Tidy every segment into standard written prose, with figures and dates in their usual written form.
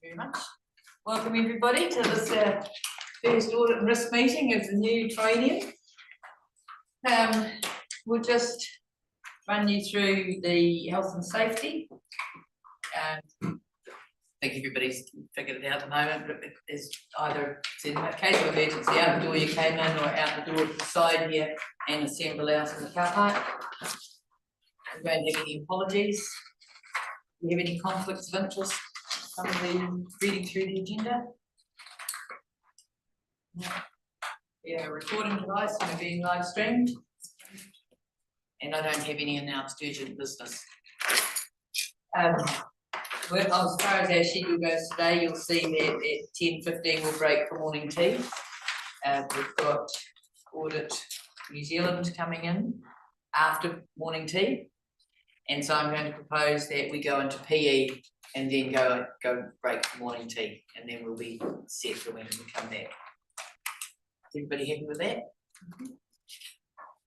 you very much. Welcome everybody to this first audit and risk meeting of the new training. We'll just run you through the health and safety. I think everybody's figured it out at the moment, but it's either in a case of emergency out the door you came in or out the door to the side here and assemble out in the car park. We don't have any apologies. Do you have any conflicts of interest from the reading through the agenda? No. Yeah, recording device and we're being live streamed. And I don't have any announced urgent business. Well, as far as our schedule goes today, you'll see that at 10:15 we'll break for morning tea. We've got Audit New Zealand coming in after morning tea. And so I'm going to propose that we go into PE and then go break for morning tea, and then we'll be set for when we come back. Is everybody happy with that? Mm-hmm.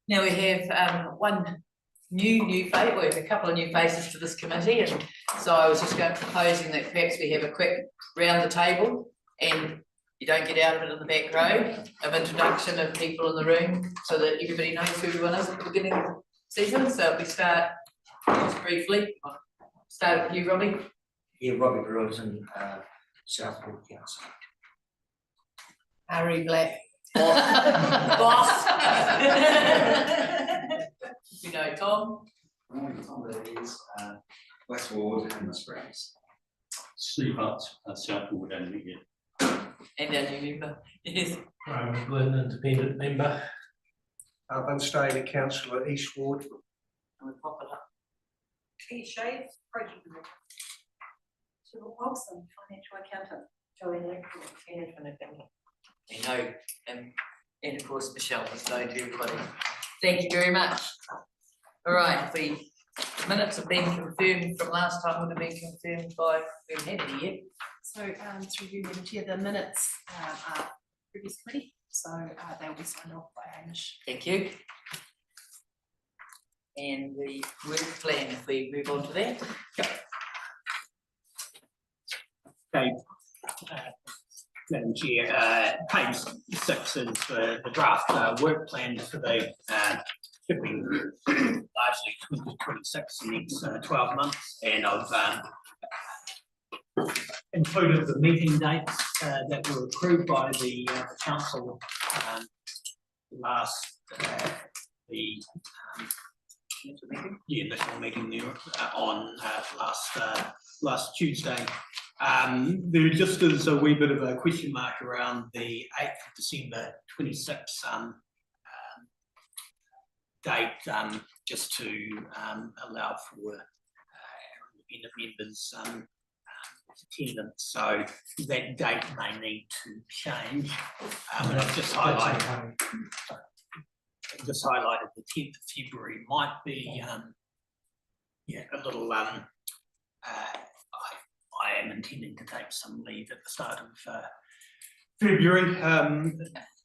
Now we have one new face, well, we have a couple of new faces to this committee, and so I was just proposing that perhaps we have a quick round the table, and you don't get out of it in the back row, of introduction of people in the room, so that everybody knows who everyone is at the beginning of the session. So if we start just briefly, start with you, Robbie. Yeah, Robbie Brewton, Southwood Council. Harry Black. Boss. You know, Tom. Tom Davies, West Ward and the Springs. Steve Hutt, Southwood and Wigan. And our new member. Yes. Graham Glenn, independent member. Unstated councillor East Ward. And we pop it up. Kate Shave, project manager. Cyril Wilson, financial accountant. Joanne, management accountant. You know, and of course Michelle is known to everybody. Thank you very much. All right, the minutes have been confirmed from last time, would have been confirmed by, we haven't had any yet. So through you, Madam Chair, the minutes are previous committee, so they'll be signed off by Hamish. Thank you. And the work plan, if we move on to that. Yep. Okay. Madam Chair, page 6 is the draft work plan for the shipping largely 2026 in the next 12 months, and I've included the meeting dates that were approved by the council last initial meeting there on last Tuesday. There just is a wee bit of a question mark around the 8th of December 26 date, just to allow for independent members' attendance. So that date may need to change. And I've just highlighted the 10th of February might be a little I am intending to take some leave at the start of February,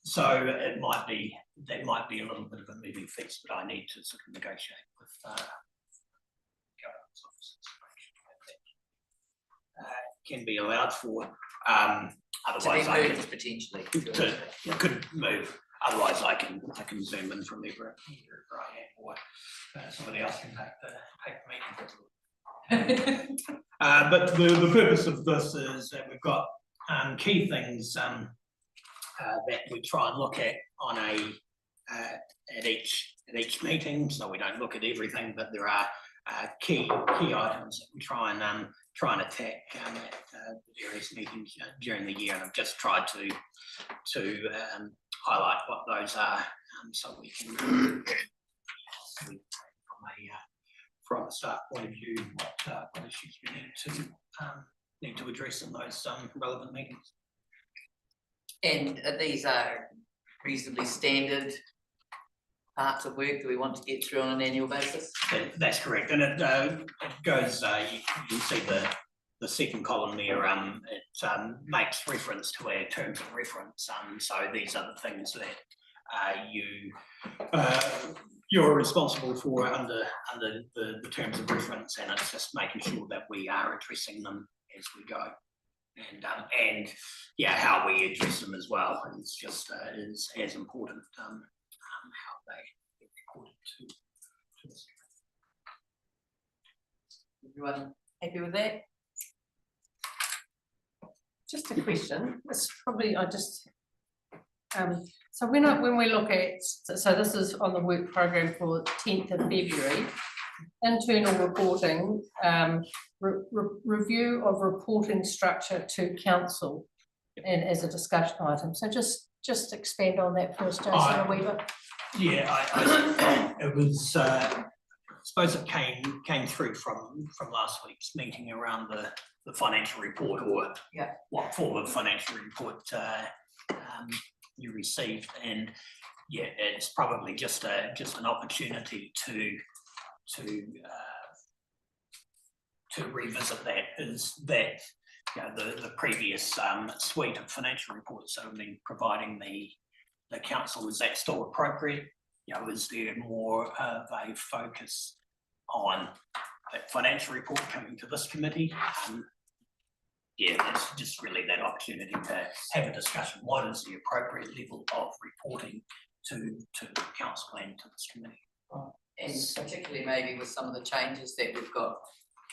so that might be a little bit of a moving feast, but I need to sort of negotiate with governance officers that can be allowed for. Otherwise, I can potentially could move. Otherwise, I can zoom in from wherever I am, or somebody else can take the meeting. But the purpose of this is that we've got key things that we try and look at on at each meeting. So we don't look at everything, but there are key items that we try and attack at various meetings during the year. And I've just tried to highlight what those are, so we can from a start point of view, what issues we need to address in those relevant meetings. And these are reasonably standard parts of work that we want to get through on an annual basis? That's correct, and it goes, you can see the second column there, it makes reference to our terms of reference, so these are the things that you're responsible for under the terms of reference, and it's just making sure that we are addressing them as we go. and yeah, how we address them as well. It's just is as important how they get recorded to us. Everyone happy with that? Just a question, it's probably, so when we look at, so this is on the work program for 10th of February, internal reporting, review of reporting structure to council and as a discussion item, so just expand on that first, Jason or Weaver. Yeah, I it was, I suppose it came through from last week's meeting around the financial report, or Yeah. what form of financial report you received, and yeah, it's probably just an opportunity to revisit that. Is that, you know, the previous suite of financial reports that have been providing the council, is that still appropriate? You know, is there more of a focus on that financial report coming to this committee? Yeah, it's just really that opportunity to have a discussion. What is the appropriate level of reporting to the council and to this committee? And particularly maybe with some of the changes that we've got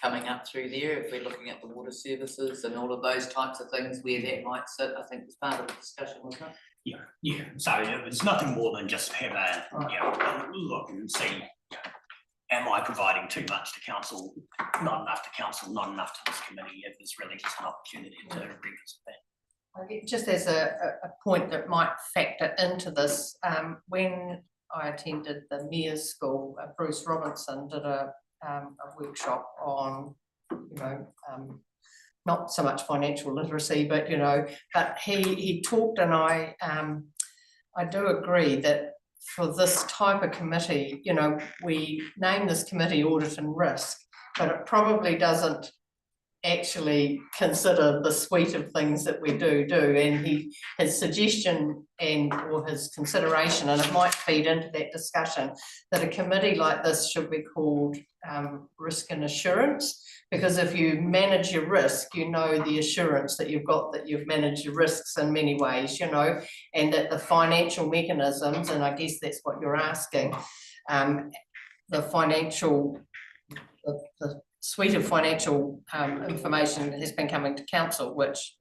coming up through there, if we're looking at the water services and all of those types of things, where that might sit, I think it's part of the discussion, wasn't it? Yeah. So it's nothing more than just have a look and see, am I providing too much to council, not enough to council, not enough to this committee? It was really just an opportunity to revisit that. Just as a point that might factor into this, when I attended the Mayor's School, Bruce Robinson did a workshop on, not so much financial literacy, but but he talked, and I do agree that for this type of committee, we name this committee Audit and Risk, but it probably doesn't actually consider the suite of things that we do, and his suggestion or his consideration, and it might feed into that discussion, that a committee like this should be called Risk and Assurance, because if you manage your risk, the assurance that you've got that you've managed your risks in many ways, and that the financial mechanisms, and I guess that's what you're asking, the suite of financial information has been coming to council, which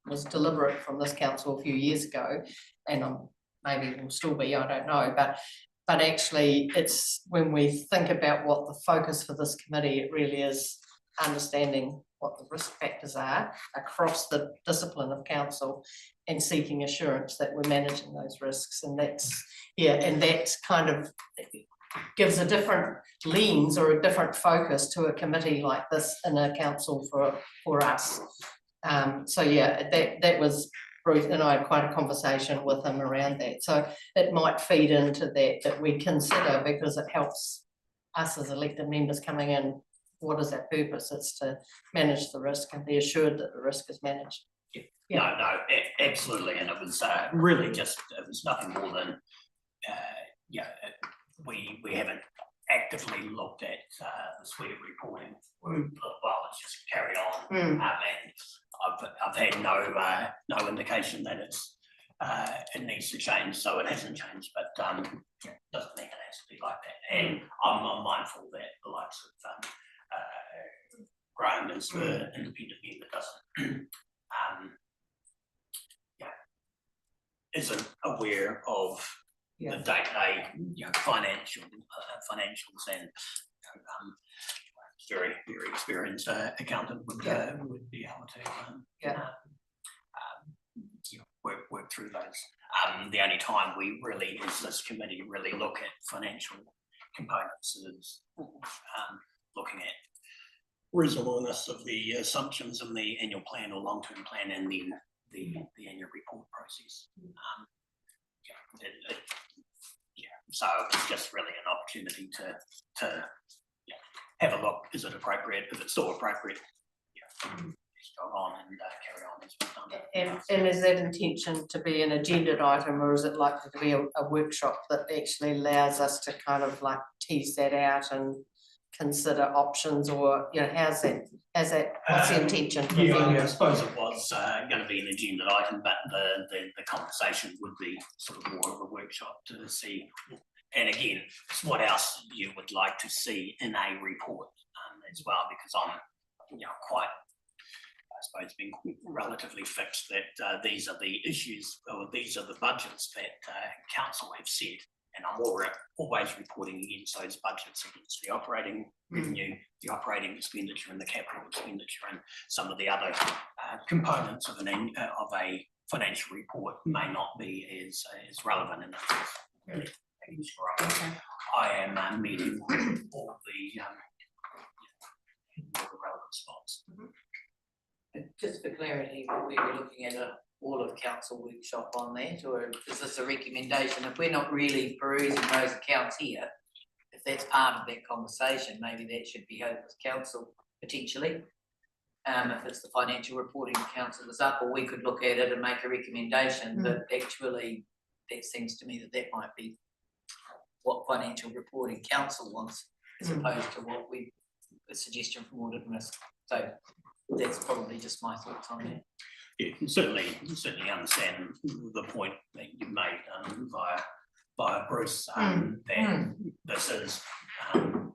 was deliberate from this council a few years ago, and maybe will still be, I don't know, but actually it's when we think about what the focus for this committee, it really is understanding what the risk factors are across the discipline of council and seeking assurance that we're managing those risks. And that's kind of gives a different lens or a different focus to a committee like this in a council for us. So yeah, that was Bruce and I had quite a conversation with him around that. So it might feed into that we consider, because it helps us as elected members coming in. What is our purpose? It's to manage the risk and be assured that the risk is managed. Yeah. No, absolutely. And it was really just, it was nothing more than, we haven't actively looked at the suite of reporting. Well, it's just carried on. And I've had no indication that it needs to change, so it hasn't changed, but doesn't mean it has to be like that. And I'm mindful that the likes of Graham is the independent member doesn't isn't aware of the day-to-day financials, and very experienced accountant would be able to work through those. The only time we really, as this committee, really look at financial components is looking at reasonableness of the assumptions in the annual plan or long-term plan, and then the annual report process. So it's just really an opportunity to have a look. Is it appropriate? If it's still appropriate, just go on and carry on as we've done. And is that intention to be an agenda item, or is it likely to be a workshop that actually allows us to kind of like tease that out and consider options, or, you know, how's that, what's the intention? Yeah, I suppose it was gonna be an agenda item, but the conversation would be sort of more of a workshop to see. And again, it's what else you would like to see in a report as well, because I'm, you know, quite, I suppose, being relatively fixed that these are the issues, or these are the budgets that council have set. And I'm always reporting against those budgets, against the operating revenue, the operating expenditure and the capital expenditure, and some of the other components of a financial report may not be as relevant, and it's really making sure I am meeting all the relevant spots. Just for clarity, we were looking at all of council workshop on that, or is this a recommendation? If we're not really perusing those accounts here, if that's part of that conversation, maybe that should be held with council potentially. If it's the financial reporting council is up, or we could look at it and make a recommendation, but actually that seems to me that might be what financial reporting council wants, as opposed to what a suggestion from Audit and Risk. So that's probably just my thoughts on that. Yeah, certainly understand the point that you made via Bruce, that this is an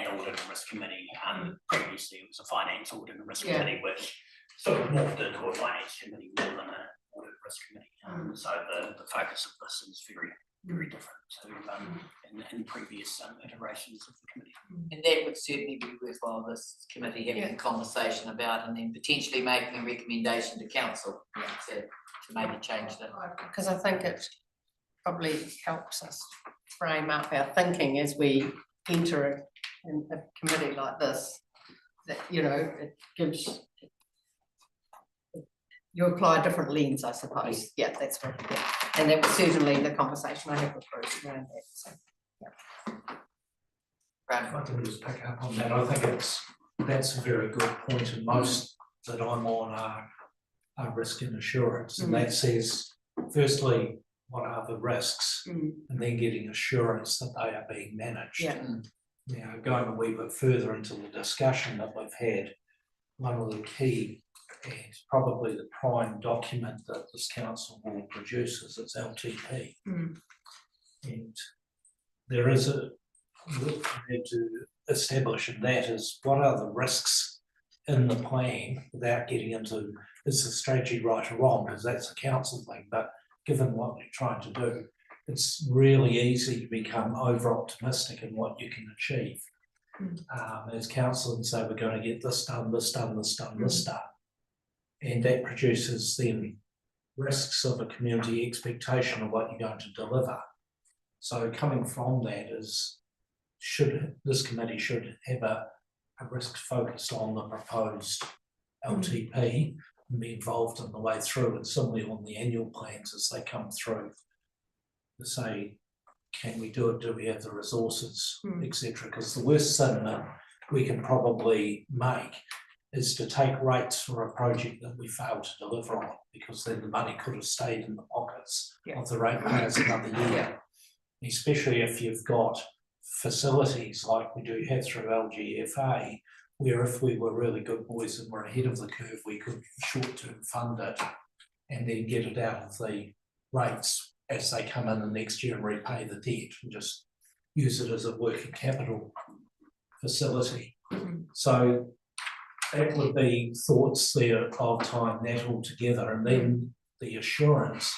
audit and risk committee. Previously it was a finance audit and risk committee, which sort of morphed into a finance committee more than an audit and risk committee. So the focus of this is very different to in previous iterations of the committee. And that would certainly be worthwhile, this committee having a conversation about, and then potentially making a recommendation to council to maybe change that. Because I think it probably helps us frame up our thinking as we enter a committee like this, that, you know, it gives, you apply a different lens, I suppose. Yeah, that's right. Yeah. And that was certainly the conversation I had with Bruce around that. So, If I can just pick up on that, I think that's a very good point, and most that I'm on are risk and assurance, and that says, firstly, what are the risks, and then getting assurance that they are being managed. Now, going a wee bit further into the discussion that we've had, one of the key and probably the prime document that this council will produce is its LTP. And there is we need to establish, and that is, what are the risks in the plan, without getting into, is the strategy right or wrong, because that's a council thing, but given what you're trying to do, it's really easy to become over optimistic in what you can achieve. As council, and say, we're going to get this done, this done, this done, this done. And that produces then risks of a community expectation of what you're going to deliver. So coming from that is, this committee should have a risk focused on the proposed LTP and be involved in the way through, and similarly on the annual plans as they come through, to say, can we do it, do we have the resources, etc. Because the worst thing that we can probably make is to take rates for a project that we fail to deliver on, because then the money could have stayed in the pockets of the ratepayers another year. Especially if you've got facilities like we do have through LGFA, where if we were really good boys and were ahead of the curve, we could short-term fund it and then get it out of the rates as they come in the next year and repay the debt, and just use it as a working capital facility. So that would be thoughts there of tying that all together. And then the assurance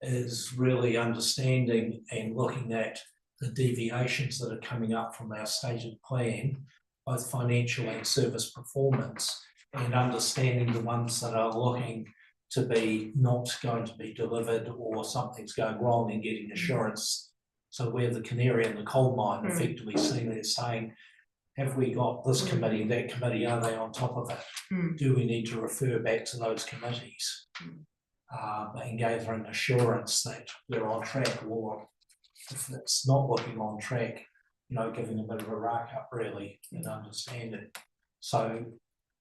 is really understanding and looking at the deviations that are coming up from our stated plan, both financial and service performance, and understanding the ones that are looking to be not going to be delivered, or something's going wrong, and getting assurance. So we're the canary in the coal mine, effectively seeing it, saying, have we got this committee, that committee, are they on top of it? Do we need to refer back to those committees? And gathering assurance that we're on track, or if it's not looking on track, you know, giving a bit of a rack up really and understanding. So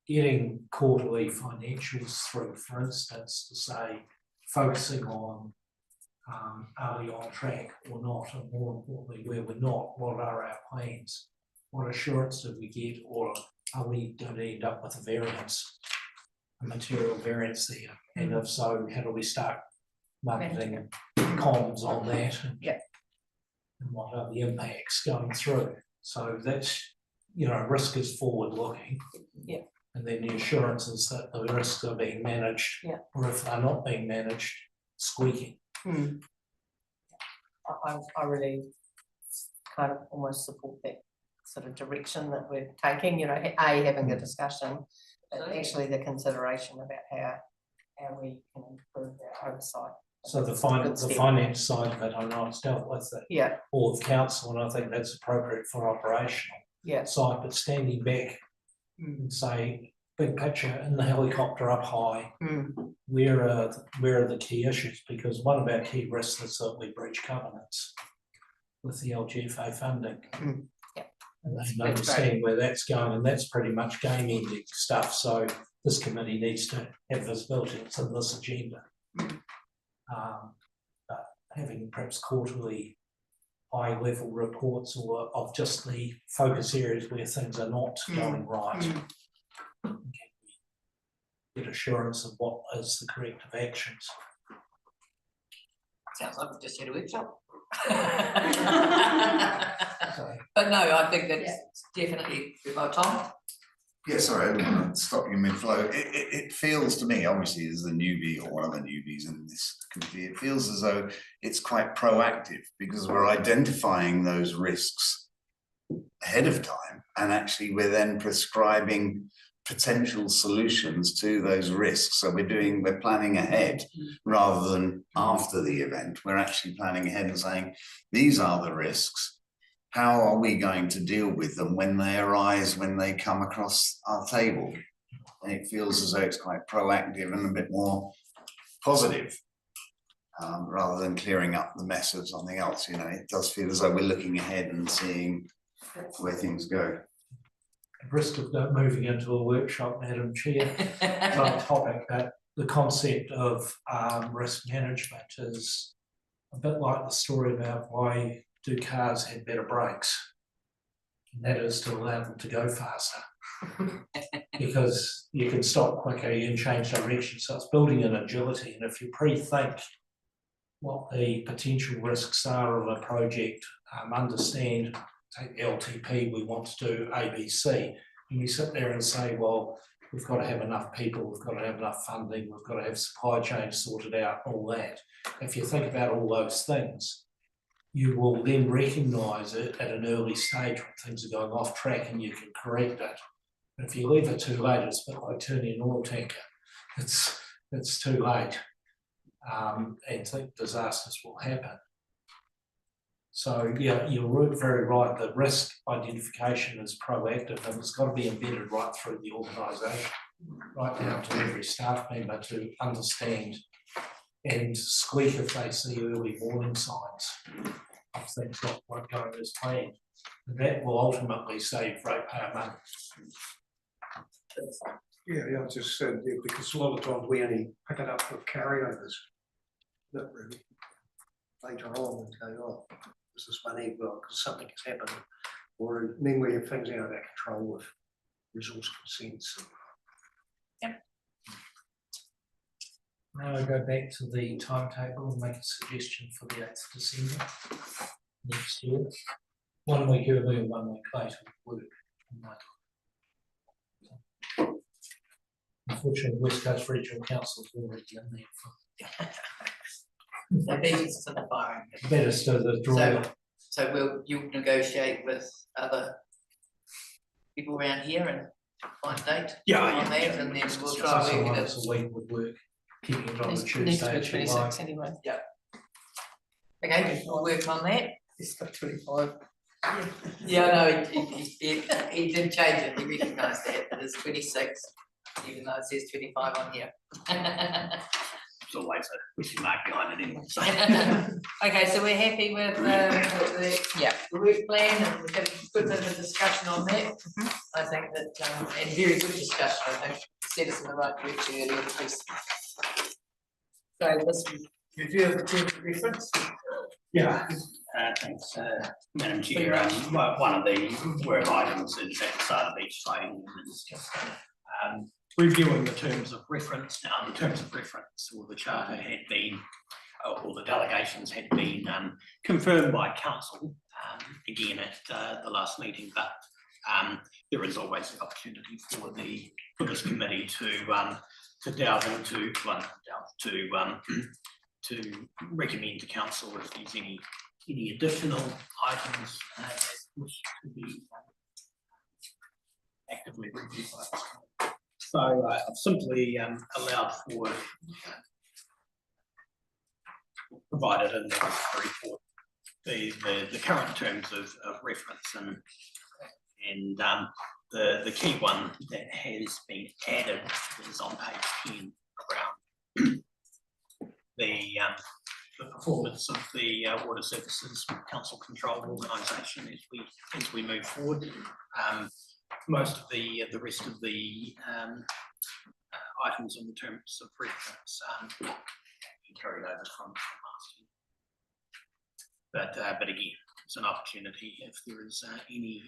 getting quarterly financials through, for instance, to say, focusing on are we on track or not, and more importantly, where we're not, what are our plans? what assurance did we get, or are we going to end up with a variance, a material variance there? And if so, how do we start marketing comms on that? Yeah. And what are the impacts going through? So that's, you know, risk is forward looking. Yeah. And then the assurance is that the risks are being managed. Yeah. Or if they're not being managed, squeaking. I really kind of almost support that sort of direction that we're taking, you know, having a discussion, but actually the consideration about how we can improve our oversight. So the finance side of it, I know it's dealt with it. Yeah. All of council, and I think that's appropriate for operational. Yeah. Side, but standing back and say, big picture in the helicopter up high, where are the key issues? Because one of our key risks is that we breach covenants with the LGFA funding. Yeah. And they understand where that's going, and that's pretty much game ending stuff. So this committee needs to have visibility. It's in this agenda. But having perhaps quarterly high level reports or of just the focus areas where things are not going right. Get assurance of what is the corrective actions. Sounds like we've just had a workshop. So, But no, I think that's definitely, Tom. Yeah, sorry, I didn't want to stop you mid-flow. It feels to me, obviously, as the newbie or one of the newbies in this committee, it feels as though it's quite proactive because we're identifying those risks ahead of time, and actually we're then prescribing potential solutions to those risks. So we're planning ahead rather than after the event. We're actually planning ahead and saying, these are the risks. How are we going to deal with them when they arise, when they come across our table? And it feels as though it's quite proactive and a bit more positive, rather than clearing up the mess of something else. You know, it does feel as though we're looking ahead and seeing where things go. at risk of moving into a workshop, Madam Chair, type topic, but the concept of risk management is a bit like the story about why do cars have better brakes? And that is to allow them to go faster. Because you can stop quicker, you can change direction. So it's building an agility. And if you pre-think what the potential risks are of a project, understand, take the LTP, we want to do ABC, and you sit there and say, well, we've got to have enough people, we've got to have enough funding, we've got to have supply chains sorted out, all that. If you think about all those things, you will then recognise it at an early stage when things are going off track and you can correct it. But if you leave it too late, it's a bit like turning an oil tanker. It's too late, and disasters will happen. So yeah, you're very right. The risk identification is proactive, and it's got to be embedded right through the organisation, right down to every staff member to understand and squeak if they see early warning signs of things not quite going as planned. And that will ultimately save ratepayer money. Yeah, I just said, because a lot of times we only pick it up for carryovers. Not really. Later on, and go, oh, this is money, well, because something has happened. Or then we have things out of our control with resource consents. Now I go back to the timetable and make a suggestion for the 8th of December next year. 1 week earlier, 1 week later would work. Unfortunately, West Coast Regional Council is already in there. So beats to the fire. Better to the draw. So you'll negotiate with other people around here and find a date on that, and then we'll try and work it Once a week would work, keeping it on the Next Tuesday. to 26 anyway. Okay, we'll work on that. It's got 25. Yeah, no, he did change it, he recognised that, it is 26, even though it says 25 on here. It's always a question mark behind it anyway. So. Okay, so we're happy with the work plan, and we've had a good bit of a discussion on that. I think that, and very good discussion, I think, set us in the right direction earlier, please. So this review of the terms of reference. Yeah, thanks, Madam Chair. One of the work items is at the start of each training is just reviewing the terms of reference. Now, the terms of reference or the charter had been, or the delegations had been confirmed by council again at the last meeting, but there is always the opportunity for this committee to delve into to recommend to council if there's any additional items that wish to be actively reviewed by this committee. So I've simply allowed for provided in the report the current terms of reference and the key one that has been added is on page 10 around the performance of the Water Services Council controlled organisation as we move forward. Most of the rest of the items in the terms of reference carried over from last year. But again, it's an opportunity if there is any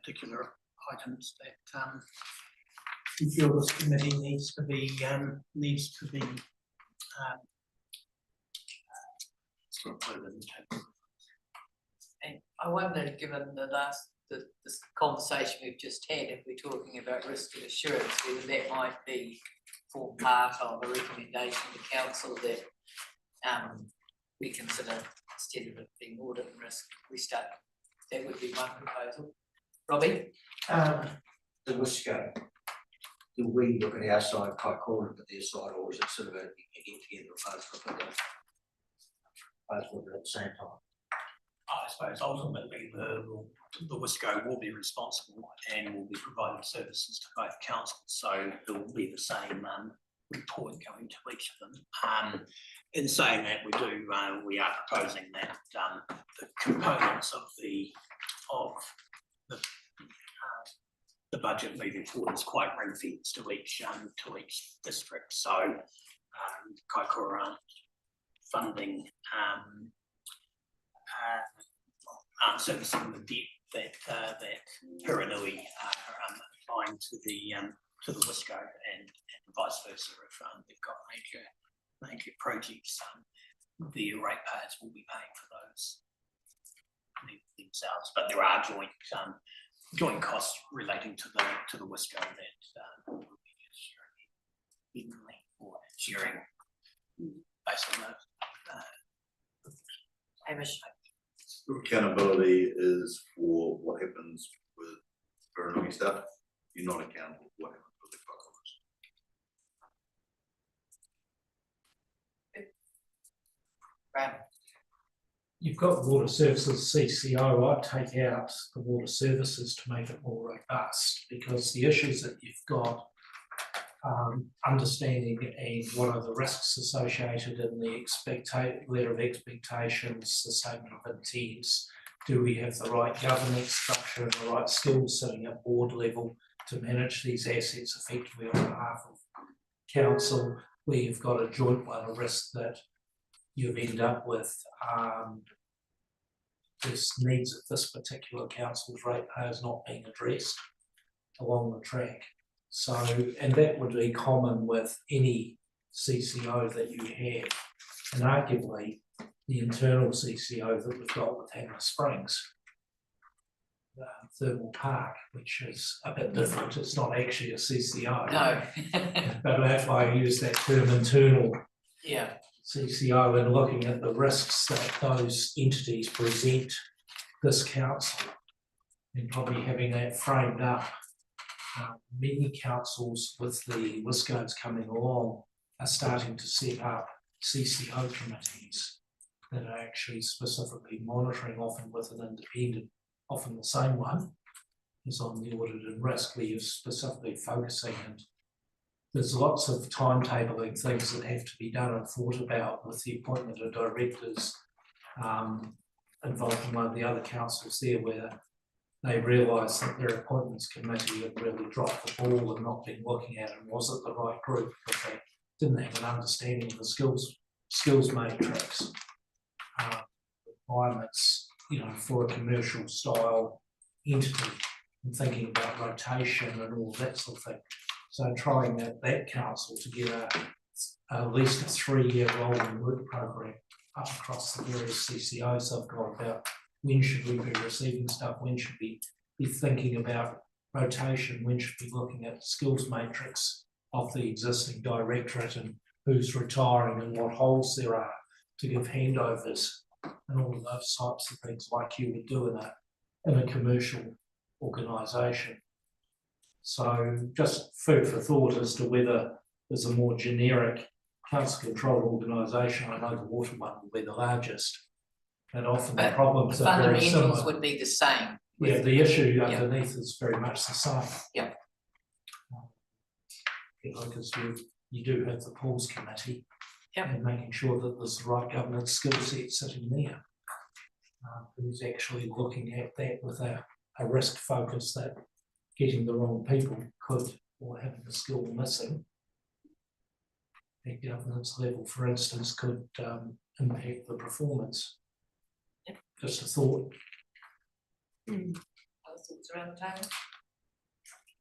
particular items that you feel this committee needs to be And I wonder, given this conversation we've just had, if we're talking about risk and assurance, whether that might be form part of a recommendation to council that we consider, instead of it being audit and risk, we start, that would be one proposal. Robbie? The Wisco, do we look at our side, Kaikoura look at their side, or is it sort of a get together of both look at it? Both look at it at the same time? I suppose ultimately the Wisco will be responsible and will be providing services to both councils, so there will be the same report going to each of them. In saying that, we are proposing that the components of the budget moving forward is quite ring fenced to each district. So Kaikoura funding servicing the debt that Hiranui are applying to the Wisco and vice versa. If they've got major projects, the ratepayers will be paying for those themselves. But there are joint costs relating to the Wisco that will be sharing evenly or sharing based on those. Hamish. Accountability is for what happens with Hiranui stuff. You're not accountable for what happens with the Kaikoura. You've got water services CCO. I'd take out the water services to make it more robust, because the issues that you've got, understanding and what are the risks associated in the letter of expectations, the statement of intents. Do we have the right governance structure and the right skills sitting at board level to manage these assets effectively on behalf of council, where you've got a joint one, a risk that you've ended up with this needs of this particular council's ratepayers not being addressed along the track. So, and that would be common with any CCO that you have, and arguably the internal CCO that we've got with Hannah Springs, Thermal Park, which is a bit different. It's not actually a CCO. No. But if I use that term internal, yeah, CCO, and looking at the risks that those entities present this council, and probably having that framed up. Many councils with the Wiscos coming along are starting to set up CCO committees that are actually specifically monitoring, often with an independent, often the same one as on the audit and risk, where you're specifically focusing, and there's lots of timetabling things that have to be done and thought about with the appointment of directors involved in one of the other councils there, where they realise that their appointments committee had really dropped the ball and not been looking at, and was it the right group, because they didn't have an understanding of the skills matrix requirements, for a commercial style entity, and thinking about rotation and all that sort of thing. So trying that council to get at least a 3-year rolling work program up across the various CCOs I've got about when should we be receiving stuff, when should we be thinking about rotation, when should we be looking at skills matrix of the existing directorate and who's retiring and what holes there are to give handovers and all of those types of things like you would do in a commercial organisation. So just food for thought as to whether there's a more generic council controlled organisation. I know the water one will be the largest, and often the But problems the are very fundamentals similar. would be the same. Yeah, the issue underneath is very much the same. Yep. Because you do have the pools committee. Yep. And making sure that there's the right governance skill set sitting there. Who's actually looking at that with a risk focus that getting the wrong people could, or having a skill missing at governance level, for instance, could impact the performance. Yep. Just a thought. Other thoughts around the table?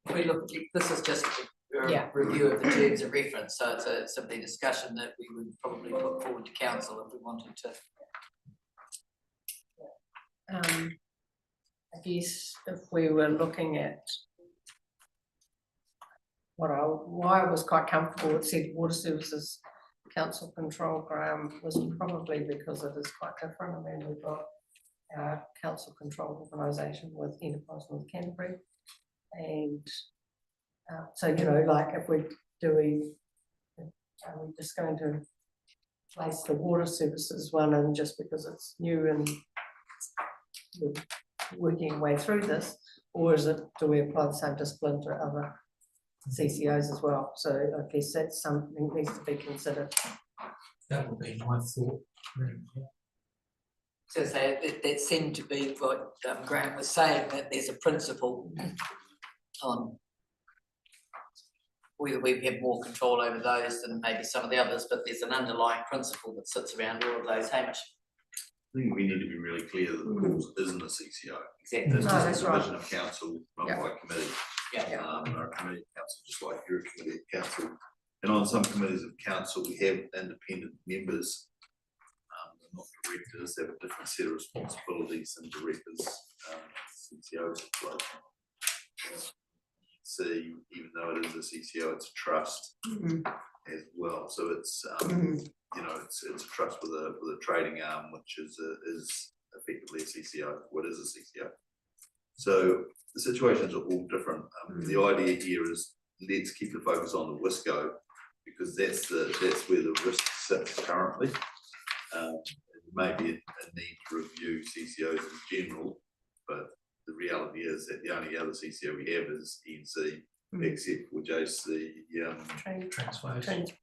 If we look, this is just a review of the terms of reference, so it's a simply discussion that we would probably put forward to council if we wanted to. I guess if we were looking at why I was quite comfortable with said water services council control, Graham, was probably because it is quite different. I mean, we've got our council control organisation with Enterprise North Canterbury, and so like if are we just going to place the water services one in just because it's new and we're working our way through this, or do we apply the same discipline to other CCOs as well? So I guess that's something that needs to be considered. That would be my thought. So that seemed to be what Graham was saying, that there's a principle on whether we have more control over those than maybe some of the others, but there's an underlying principle that sits around all of those. Hamish? I think we need to be really clear that the pools isn't a CCO. Exactly. It's No, just that's a right. division of council run by committee. Yeah. Our committee of council, just like your committee of council. And on some committees of council, we have independent members. They're not directors, they have a different set of responsibilities than directors, CCOs. See, even though it is a CCO, it's a trust as well. So it's it's a trust with a trading arm, which is effectively a CCO. What is a CCO? So the situations are all different. The idea here is let's keep the focus on the WISCO, because that's where the risk sits currently. There may be a need to review CCOs in general, but the reality is that the only other CCO we have is ENC, except for just the Transwaste.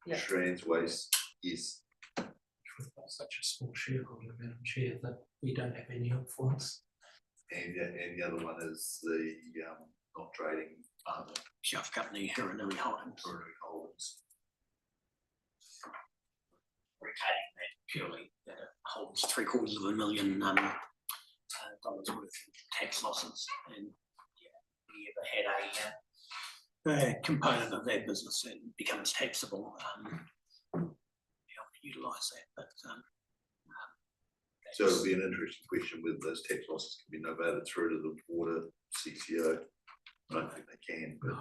Transwaste, yes. We've got such a small shareholder, Madam Chair, that we don't have any influence. And the other one is the not trading fund, Shelf company, Hiranui Holdings. Retaining that purely, that it holds $750,000 dollars worth of tax losses, and we ever had a component of their business that becomes taxable, utilise that, but so it'll be an interesting question whether those tax losses can be novated through to the water CCO. I don't think they can, but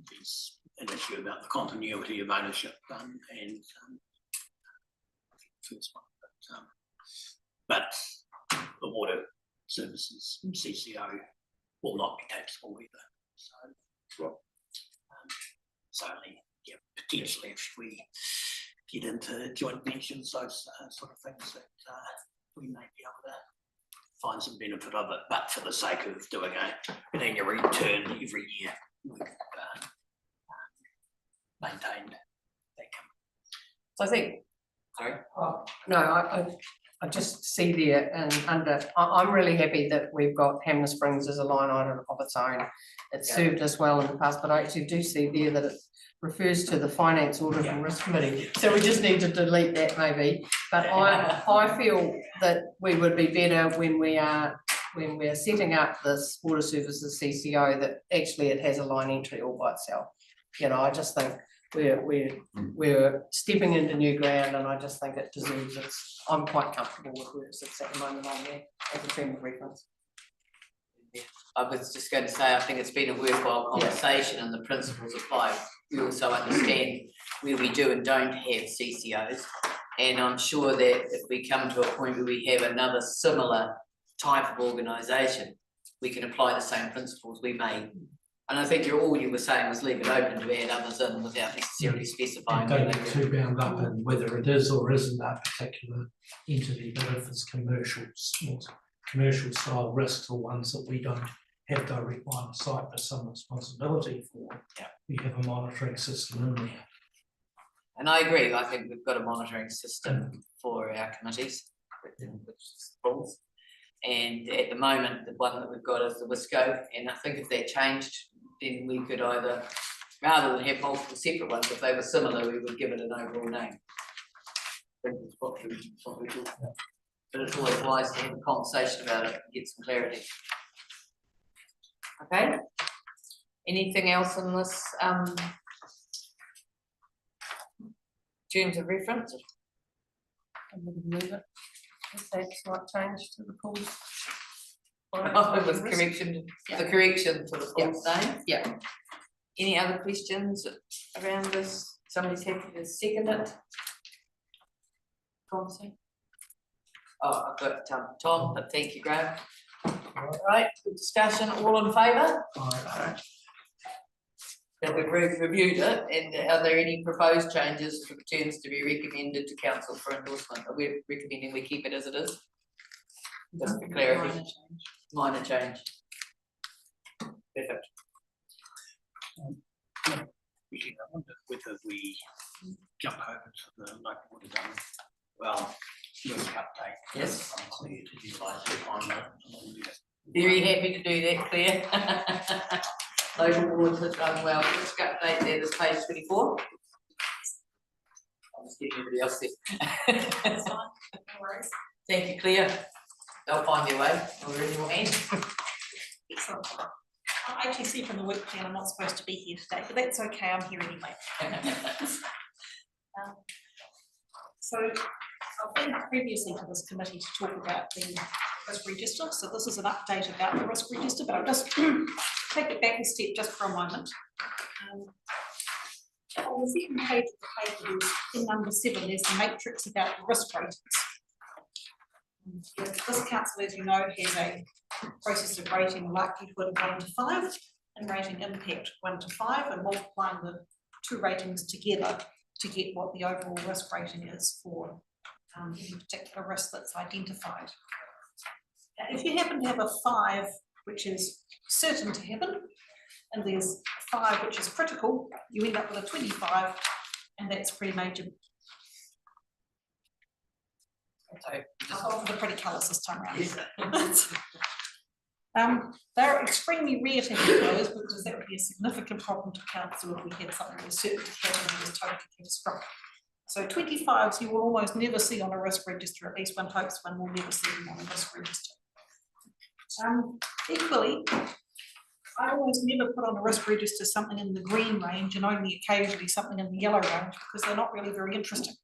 there's an issue about the continuity of ownership and first one, but the water services CCO will not be taxable either. So, certainly, potentially if we get into joint ventures, those sort of things that we may be able to find some benefit of it, but for the sake of doing an annual return every year, we've maintained that. So I think, sorry. No, I just see there and I'm really happy that we've got Hamner Springs as a line item of its own. It's served us well in the past, but I actually do see there that it refers to the Finance Audit and Risk Committee. So we just need to delete that maybe. But I feel that we would be better when we're setting up this Water Services CCO, that actually it has a line entry all by itself. You know, I just think we're stepping into new ground, and I just think it deserves its, I'm quite comfortable with where it sits at the moment on there as a term of reference. I was just going to say, I think it's been a worthwhile conversation and the principles apply. We also understand where we do and don't have CCOs. And I'm sure that if we come to a point where we have another similar type of organisation, we can apply the same principles we may. And I think all you were saying was leave it open to add others in without necessarily specifying. Don't get too bound up in whether it is or isn't a particular entity, but if it's commercial style risks or ones that we don't have direct line of sight but some responsibility for, we have a monitoring system in there. And I agree, I think we've got a monitoring system for our committees, which is false. And at the moment, the one that we've got is the WISCO, and I think if that changed, then we could either, rather than have multiple separate ones, if they were similar, we would give it an overall name. I think that's what we do. But it's always wise to have a conversation about it and get some clarity. Okay. Anything else in this terms of reference? I'm going to move it. Is that slight change to the pool? With correction, the correction to the full name. Yeah. Any other questions around this? Somebody's happy to second it? Oh, I've got Tom, but thank you, Graham. All right, good discussion. All in favour? That we've reviewed it, and are there any proposed changes for the terms to be recommended to council for endorsement? Are we recommending we keep it as it is? Just for clarity. Minor change. Perfect. I wonder whether we jump over to the like what we've done. Well, risk update. Yes. I'm clear to utilise the time. Very happy to do that, Claire. Local boards have done well. Risk update there, this page 24. I'll just get everybody else there. That's fine, no worries. Thank you, Claire. They'll find their way. We're in your hands. Excellent. I actually see from the work plan I'm not supposed to be here today, but that's okay, I'm here anyway. So I've been previously to this committee to talk about the risk register. So this is an update about the risk register, but I'll just take it back a step just for a moment. On the second page of the paper, in number 7, there's the matrix about the risk ratings. This council, as you know, has a process of rating likelihood of 1 to 5 and rating impact 1 to 5 and multiplying the two ratings together to get what the overall risk rating is for any particular risk that's identified. Now, if you happen to have a 5 which is certain to happen and there's a 5 which is critical, you end up with a 25 and that's pretty major. I'll go for the pretty colours this time around. They're extremely rare to have those because that would be a significant problem to council if we had something that was certain to happen and was totally catastrophic. So 25s you will almost never see on a risk register, at least one hopes one will never see them on a risk register. Equally, I almost never put on a risk register something in the green range and only occasionally something in the yellow range because they're not really very interesting.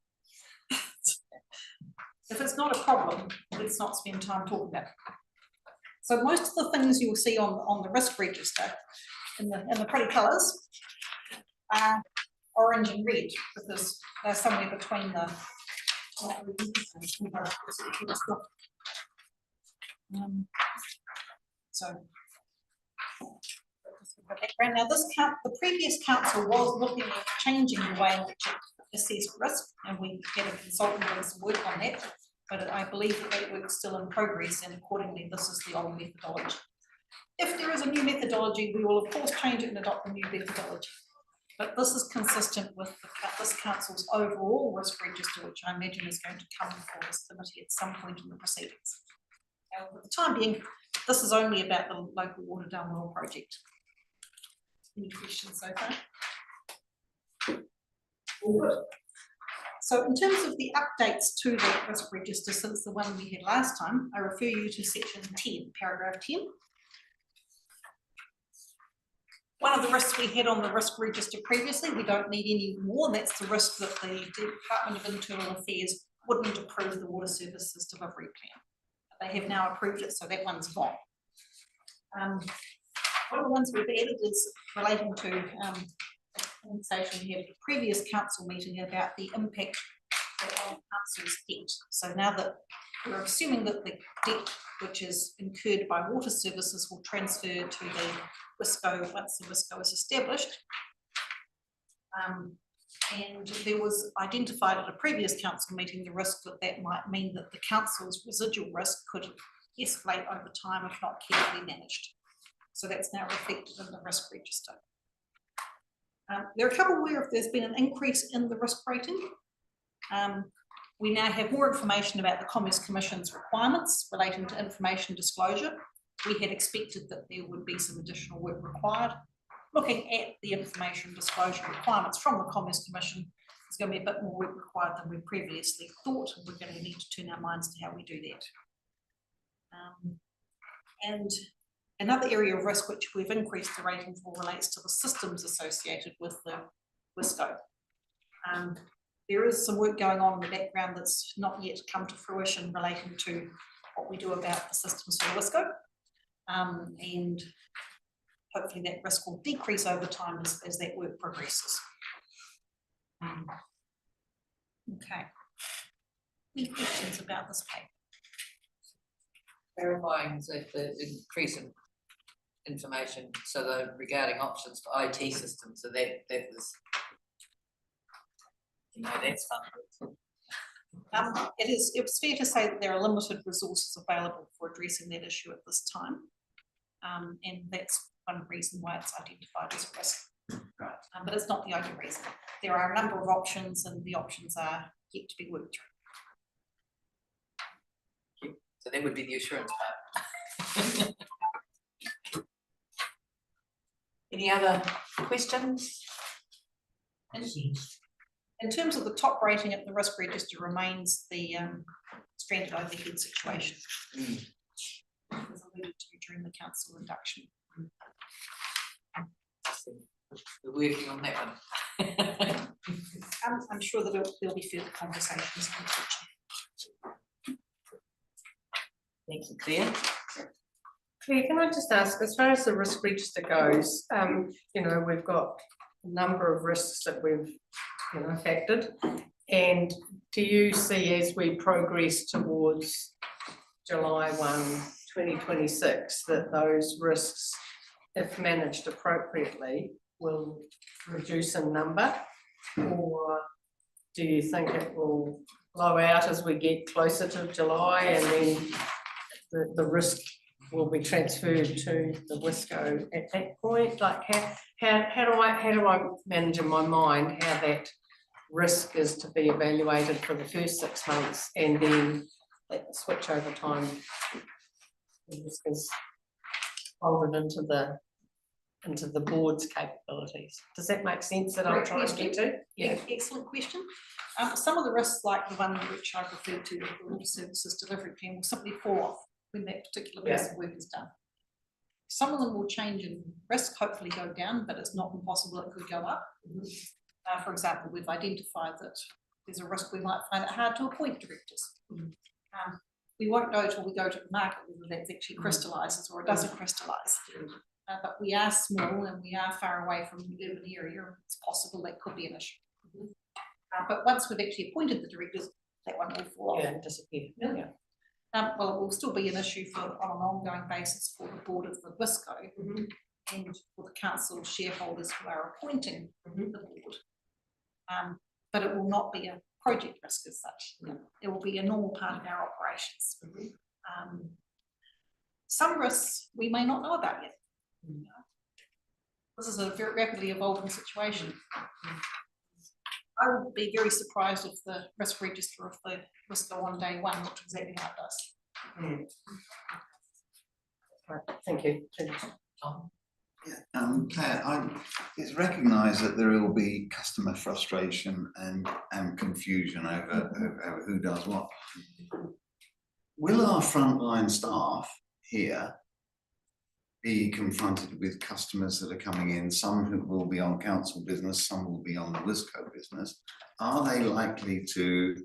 If it's not a problem, let's not spend time talking about it. So most of the things you will see on the risk register in the pretty colours are orange and red because they're somewhere between the background. Now the previous council was looking at changing the way in which it assessed risk, and we had a consultant doing some work on that, but I believe that work's still in progress, and accordingly this is the old methodology. If there is a new methodology, we will of course change it and adopt the new methodology. But this is consistent with this council's overall risk register, which I imagine is going to come before this committee at some point in the proceedings. Now, for the time being, this is only about the local water down well project. Any questions so far? All good. So in terms of the updates to the risk register since the one we had last time, I refer you to section 10, paragraph 10. One of the risks we had on the risk register previously, we don't need any more, and that's the risk that the Department of Internal Affairs wouldn't approve the water services delivery plan. They have now approved it, so that one's gone. One of the ones we've added is relating to a conversation we had at a previous council meeting about the impact on council's debt. So now that we're assuming that the debt which is incurred by water services will transfer to the WISCO once the WISCO is established. And there was identified at a previous council meeting the risk that that might mean that the council's residual risk could escalate over time if not carefully managed. So that's now reflected in the risk register. There are a couple where there's been an increase in the risk rating. We now have more information about the Commerce Commission's requirements relating to information disclosure. We had expected that there would be some additional work required. Looking at the information disclosure requirements from the Commerce Commission, there's going to be a bit more work required than we previously thought, and we're going to need to turn our minds to how we do that. And another area of risk which we've increased the rating for relates to the systems associated with the WISCO. There is some work going on in the background that's not yet come to fruition relating to what we do about the systems for the WISCO. And hopefully that risk will decrease over time as that work progresses. Okay. Any questions about this paper? Clarifying that the increase in information, so the regarding options for IT systems, so that was, you know, that's fun. It's fair to say that there are limited resources available for addressing that issue at this time. And that's one reason why it's identified as a risk. Right. But it's not the only reason. There are a number of options and the options are yet to be worked through. So that would be the assurance part. Any other questions? In terms of the top rating at the risk register remains the stranded overhead situation. As alluded to during the council induction. We're working on that one. I'm sure that there'll be further conversations in the future. Thank you, Claire. Claire, can I just ask, as far as the risk register goes, you know, we've got a number of risks that we've, you know, factored. And do you see as we progress towards July 1, 2026, that those risks, if managed appropriately, will reduce in number? Or do you think it will blow out as we get closer to July and then the risk will be transferred to the WISCO at that point? Like how do I manage in my mind how that risk is to be evaluated for the first 6 months and then switch over time? The risk is folded into the board's capabilities. Does that make sense that I'm trying to get to? Yeah. Excellent question. Some of the risks, like the one which I referred to, the water services delivery plan, will simply fall off when that particular piece of work is done. Some of them will change in risk, hopefully go down, but it's not impossible it could go up. For example, we've identified that there's a risk we might find it hard to appoint directors. We won't know till we go to the market whether that actually crystallises or it doesn't crystallise. But we are small and we are far away from the urban area. It's possible that could be an issue. But once we've actually appointed the directors, that one will fall off. Yeah, disappear. Yeah. Well, it will still be an issue on an ongoing basis for the board of the WISCO and for the council shareholders who are appointing the board. But it will not be a project risk as such. It will be a normal part of our operations. Some risks we may not know about yet. This is a very rapidly evolving situation. I would be very surprised if the risk register of the risk go on day one, which exactly how it does. Right, thank you. Tom? Yeah, Claire, it's recognised that there will be customer frustration and confusion over who does what. Will our frontline staff here be confronted with customers that are coming in, some who will be on council business, some will be on the Wisco business? Are they likely to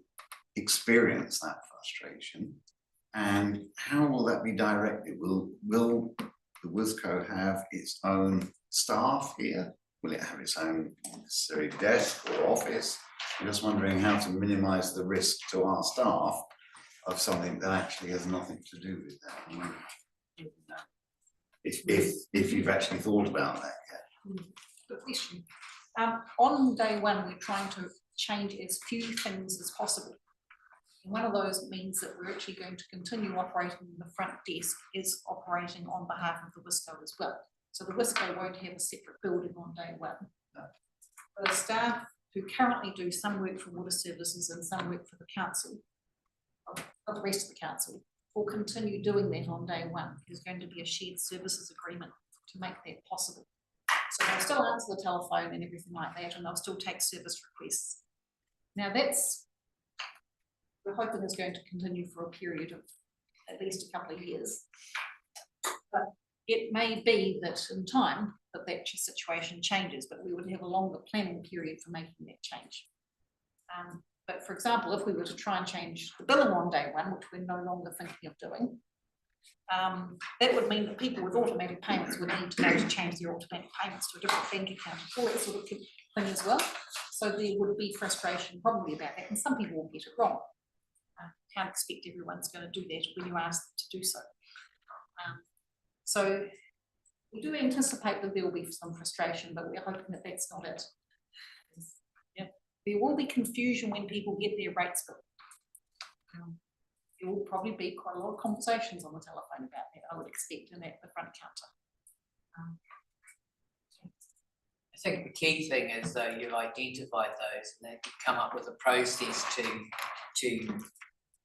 experience that frustration? And how will that be directed? Will the Wisco have its own staff here? Will it have its own necessary desk or office? I'm just wondering how to minimise the risk to our staff of something that actually has nothing to do with that. If you've actually thought about that yet. Good question. On day one, we're trying to change as few things as possible. And one of those means that we're actually going to continue operating the front desk is operating on behalf of the Wisco as well. So the Wisco won't have a separate building on day one. No. The staff who currently do some work for water services and some work for the council, or the rest of the council, will continue doing that on day one. There's going to be a shared services agreement to make that possible. So they'll still answer the telephone and everything like that, and they'll still take service requests. Now that's, we're hoping is going to continue for a period of at least a couple of years. But it may be that in time that situation changes, but we would have a longer planning period for making that change. But for example, if we were to try and change the billing on day one, which we're no longer thinking of doing, that would mean that people with automatic payments would need to go to change their automatic payments to a different bank account and all that sort of thing as well. So there would be frustration probably about that, and some people will get it wrong. Can't expect everyone's going to do that when you ask them to do so. So we do anticipate that there will be some frustration, but we're hoping that that's not it. There will be confusion when people get their rates billed. There will probably be quite a lot of conversations on the telephone about that, I would expect, and at the front counter. I think the key thing is though you've identified those and that you've come up with a process to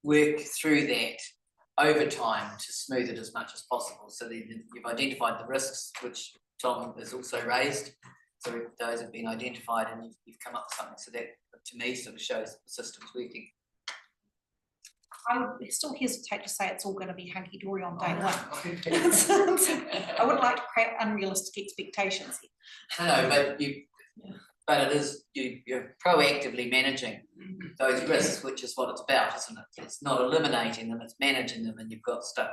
work through that over time to smooth it as much as possible. So that you've identified the risks, which Tom has also raised. So those have been identified and you've come up with something. So that, to me, sort of shows the system's working. I still hesitate to say it's all going to be hunky-dory on day one. I wouldn't like to create unrealistic expectations here. No, but it is, you're proactively managing those risks, which is what it's about, isn't it? It's not eliminating them, it's managing them, and you've got stuff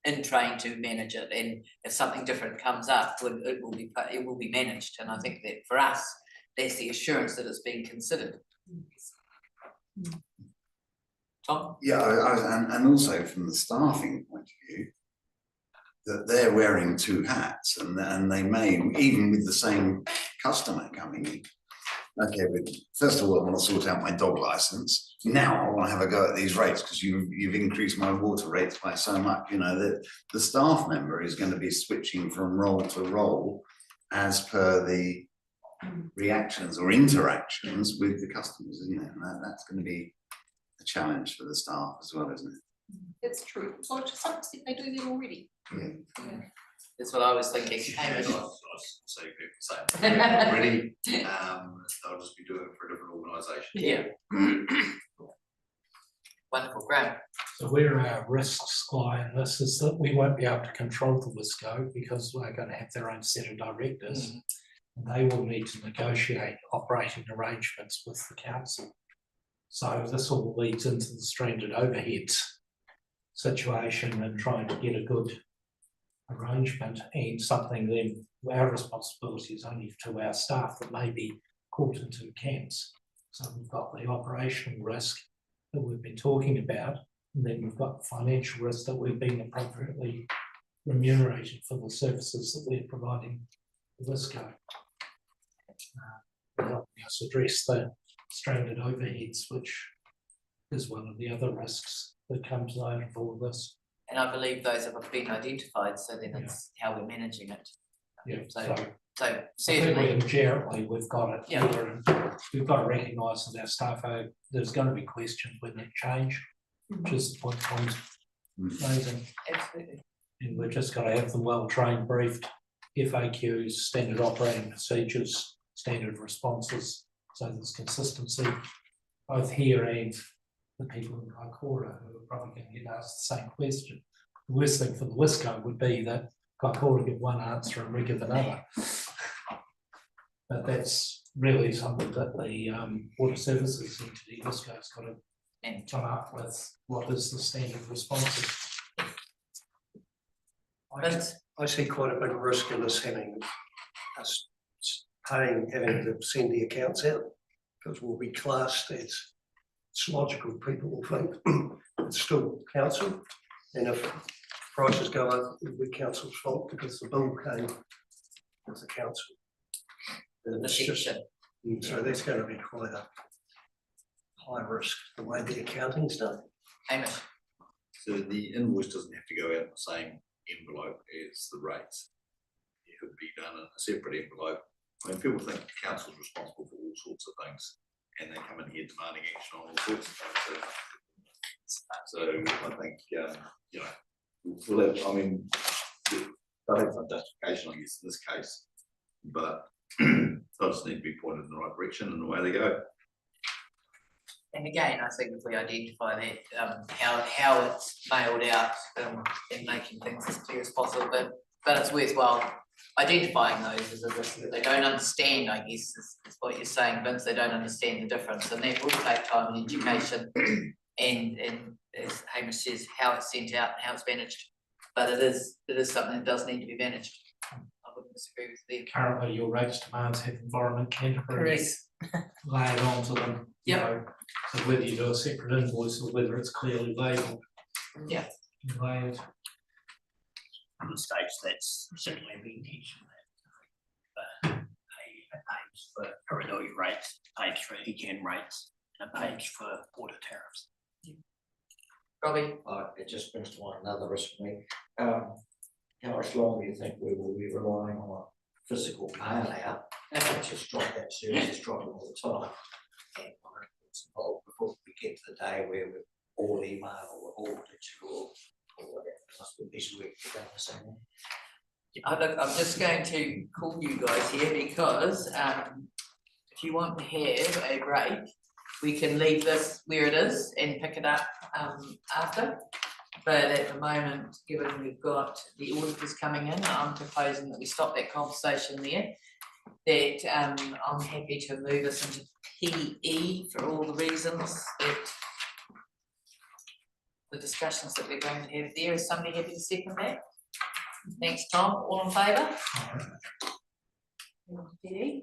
in train to manage it, and if something different comes up, it will be managed. And I think that for us, that's the assurance that it's being considered. Tom? Yeah, and also from the staffing point of view, that they're wearing two hats, and they may, even with the same customer coming in. Okay, but first of all, I want to sort out my dog license. Now I want to have a go at these rates because you've increased my water rates by so much. You know that the staff member is going to be switching from role to role as per the reactions or interactions with the customers, isn't it? And that's going to be a challenge for the staff as well, isn't it? That's true. So to some extent they do that already. Yeah. That's what I was thinking. So already, they'll just be doing it for a different organisation. Yeah. Wonderful, Graham. So where our risks lie in this is that we won't be able to control the Wisco because we're going to have their own set of directors. And they will need to negotiate operating arrangements with the council. So this all leads into the stranded overheads situation and trying to get a good arrangement, and something then our responsibility is only to our staff that may be caught into camps. So we've got the operational risk that we've been talking about, and then we've got the financial risk that we've been appropriately remunerated for the services that we're providing to Wisco. Helping us address the stranded overheads, which is one of the other risks that comes out of all of this. And I believe those have been identified, so then it's how we're managing it. Yeah, So So I think certainly, inherently, we've got it Yeah. here, and we've got to recognise that our staff are, there's going to be questions when they change, which is the point Tom's raising. absolutely. And we've just got to have them well trained, briefed, FAQs, standard operating procedures, standard responses, so there's consistency, both here and the people in Kaikoura who are probably going to get asked the same question. The worst thing for the Wisco would be that Kaikoura give one answer and we give another. But that's really something that the water services entity, Wisco's got to come up with, what is the standard responses. I see quite a big risk in us having, us having to send the accounts out, because we'll be classed as, it's logical, people will think it's still council, and if prices go up, it'll be council's fault because the bill came with the council. And it's just- so that's going to be quite a high risk, the way the accounting's done. Hamish, So the invoice doesn't have to go out in the same envelope as the rates. It could be done in a separate envelope. I mean, people think the council's responsible for all sorts of things, and they come in here demanding action on all sorts of things. So I think, you know, we'll have, I mean, they'll have some justification, I guess, in this case, but they'll just need to be pointed in the right direction, and away they go. And again, I think if we identify that, how it's mailed out, and making things as clear as possible, but it's worthwhile identifying those as a risk that they don't understand, I guess, is what you're saying, Vince, they don't understand the difference, and that will take time and education, and as Hamish says, how it's sent out and how it's managed, but it is something that does need to be managed. I wouldn't disagree with you. Currently, your rates demands have Environment Canterbury laid onto them. you Yep. know, So whether you do a separate invoice or whether it's clearly labelled. Yeah. Layered. At the stage, that's certainly the intention that a page for Irinoi rates, a page for ECAN rates, and a page for water tariffs. Robbie? It just brings to mind another risk for me. How much longer do you think we will be relying on a physical mail out? Just drop that service, it's dropping all the time. And it's involved before we get to the day where we're all email or all digital or whatever. It must be this week to go the same way. Look, I'm just going to call you guys here because if you want to have a break, we can leave this where it is and pick it up after. But at the moment, given we've got the auditors coming in, I'm proposing that we stop that conversation there. That I'm happy to move us into PE for all the reasons that the discussions that we're going to have there. Is somebody happy to second that? Thanks, Tom. All in favour? PE.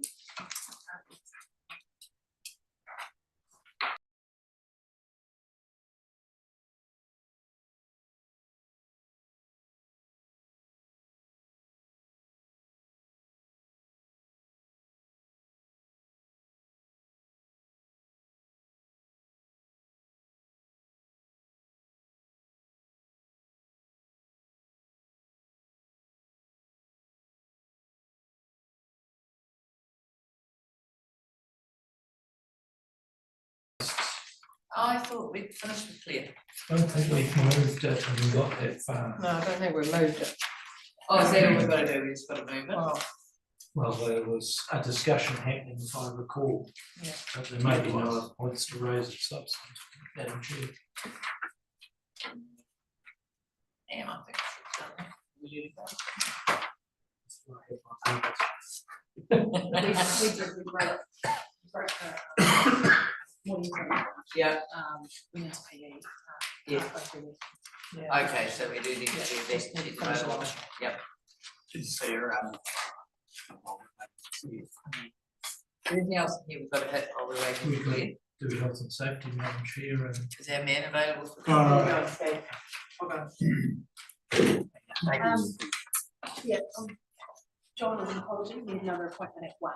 I thought we'd finished with Claire. I don't think we've moved it and we got that far. no, I don't think we've moved it. Oh, is that all we've got to do? We've just got to move it? Oh, Well, there was a discussion happening, if I recall. Yeah. But there may be no other points to raise at substance, Madam Chair. Damn, I think I should have done that. We do Yeah. We need to pay Yeah. Okay, so we do need to do this. to get the vote on it. Yep. Is there, Anything else here we've got to hit while we're waiting for Claire? Do we health and safety, Madam Chair, and Is our man available for? John is an apology, we have another appointment at 1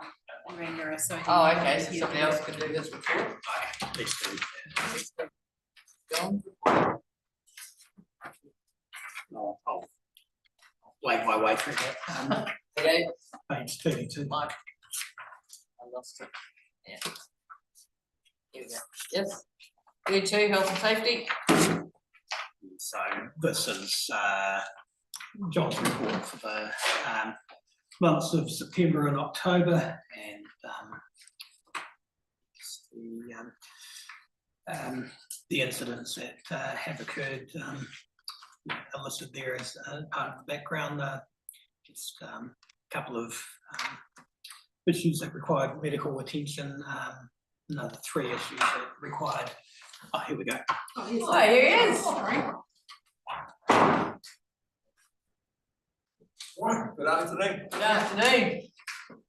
in Rangira, so. Oh, okay, so somebody else can do this report. let's do. John? I'll wave my way through that. Okay, page 32. Mike. I lost it. Yeah. Here we go. Yes. 32, health and safety. So this is John's report for the months of September and October, and the incidents that have occurred are listed there as part of the background. Just a couple of issues that required medical attention, another 3 issues that required. Oh, here we go. Oh, here he is. Good afternoon. Good afternoon.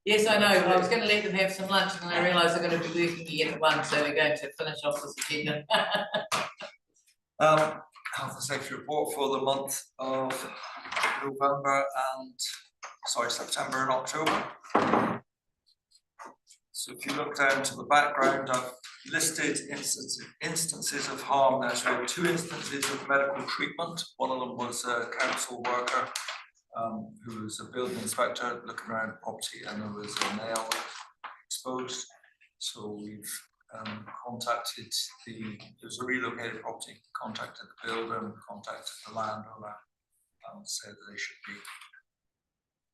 Yes, I know. I was going to let them have some lunch and I realised they're going to be working again at 1, so we're going to finish off this agenda. Health and safety report for the month of November and, sorry, September and October. So if you look down to the background, I've listed instances of harm there. So we had 2 instances of medical treatment. One of them was a council worker who was a building inspector looking around the property, and there was a nail exposed. So we've contacted it was a relocated property, contacted the builder, contacted the landowner, said that they should be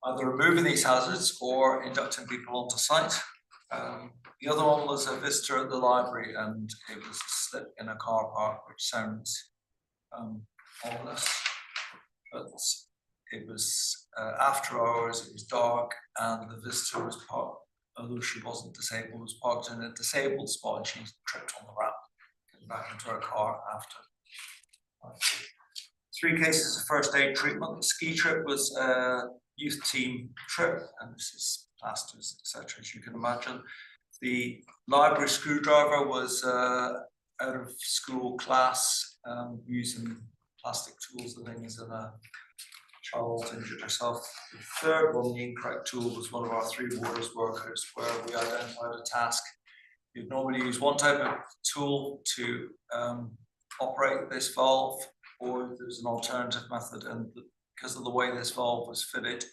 either removing these hazards or inducting people onto site. The other one was a visitor at the library, and it was a slip in a car park, which sounds ominous, but it was after hours, it was dark, and the visitor was parked, although she wasn't disabled, was parked in a disabled spot, and she tripped on the ramp, getting back into her car after. 3 cases of first aid treatment. The ski trip was a youth team trip, and this is plasters, etc., as you can imagine. The library screwdriver was out of school class, using plastic tools and things, and a child injured herself. The 3rd one, the incorrect tool, was one of our 3 waters workers, where we identified a task. You'd normally use one type of tool to operate this valve, or there's an alternative method, and because of the way this valve was fitted,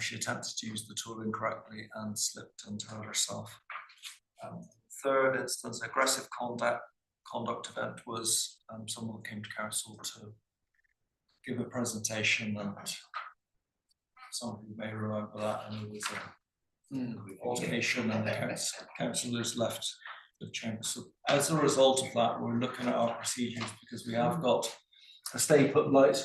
she attempted to use the tool incorrectly and slipped and hurt herself. 3rd instance, aggressive conduct event, was someone came to council to give a presentation, and some of you may remember that, and there was an altercation, and the councillors left the chamber. So as a result of that, we're looking at our procedures, because we have got a stay put light.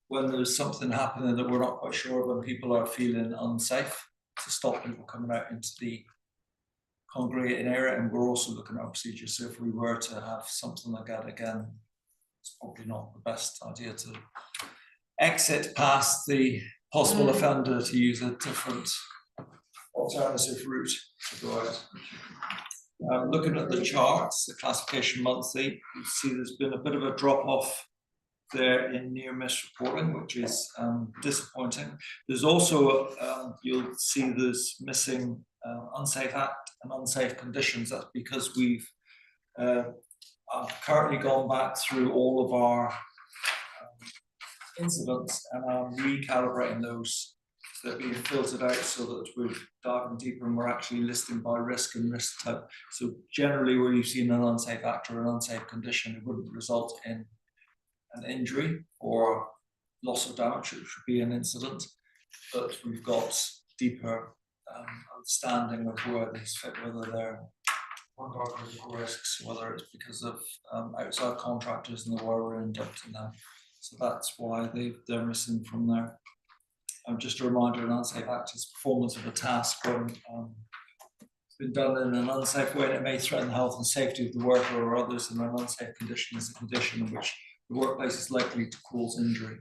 When there's something happening that we're not quite sure of, when people are feeling unsafe, to stop people coming out into the congregating area, and we're also looking at our procedures. So if we were to have something like that again, it's probably not the best idea to exit past the possible offender, to use a different alternative route to go out. Looking at the charts, the classification monthly, you see there's been a bit of a drop off there in near miss reporting, which is disappointing. There's also, you'll see there's missing unsafe act and unsafe conditions. That's because we've currently gone back through all of our incidents and are recalibrating those, so they're being filtered out, so that we're diving deeper and we're actually listing by risk and risk type. So generally, where you've seen an unsafe act or an unsafe condition, it wouldn't result in an injury or loss of damage, which would be an incident, but we've got deeper understanding of where these fit, whether they're critical risks, whether it's because of outside contractors and the way we're inducting them. So that's why they're missing from there. Just a reminder, an unsafe act is performance of a task when it's been done in an unsafe way and it may threaten the health and safety of the worker or others, and an unsafe condition is a condition in which the workplace is likely to cause injury.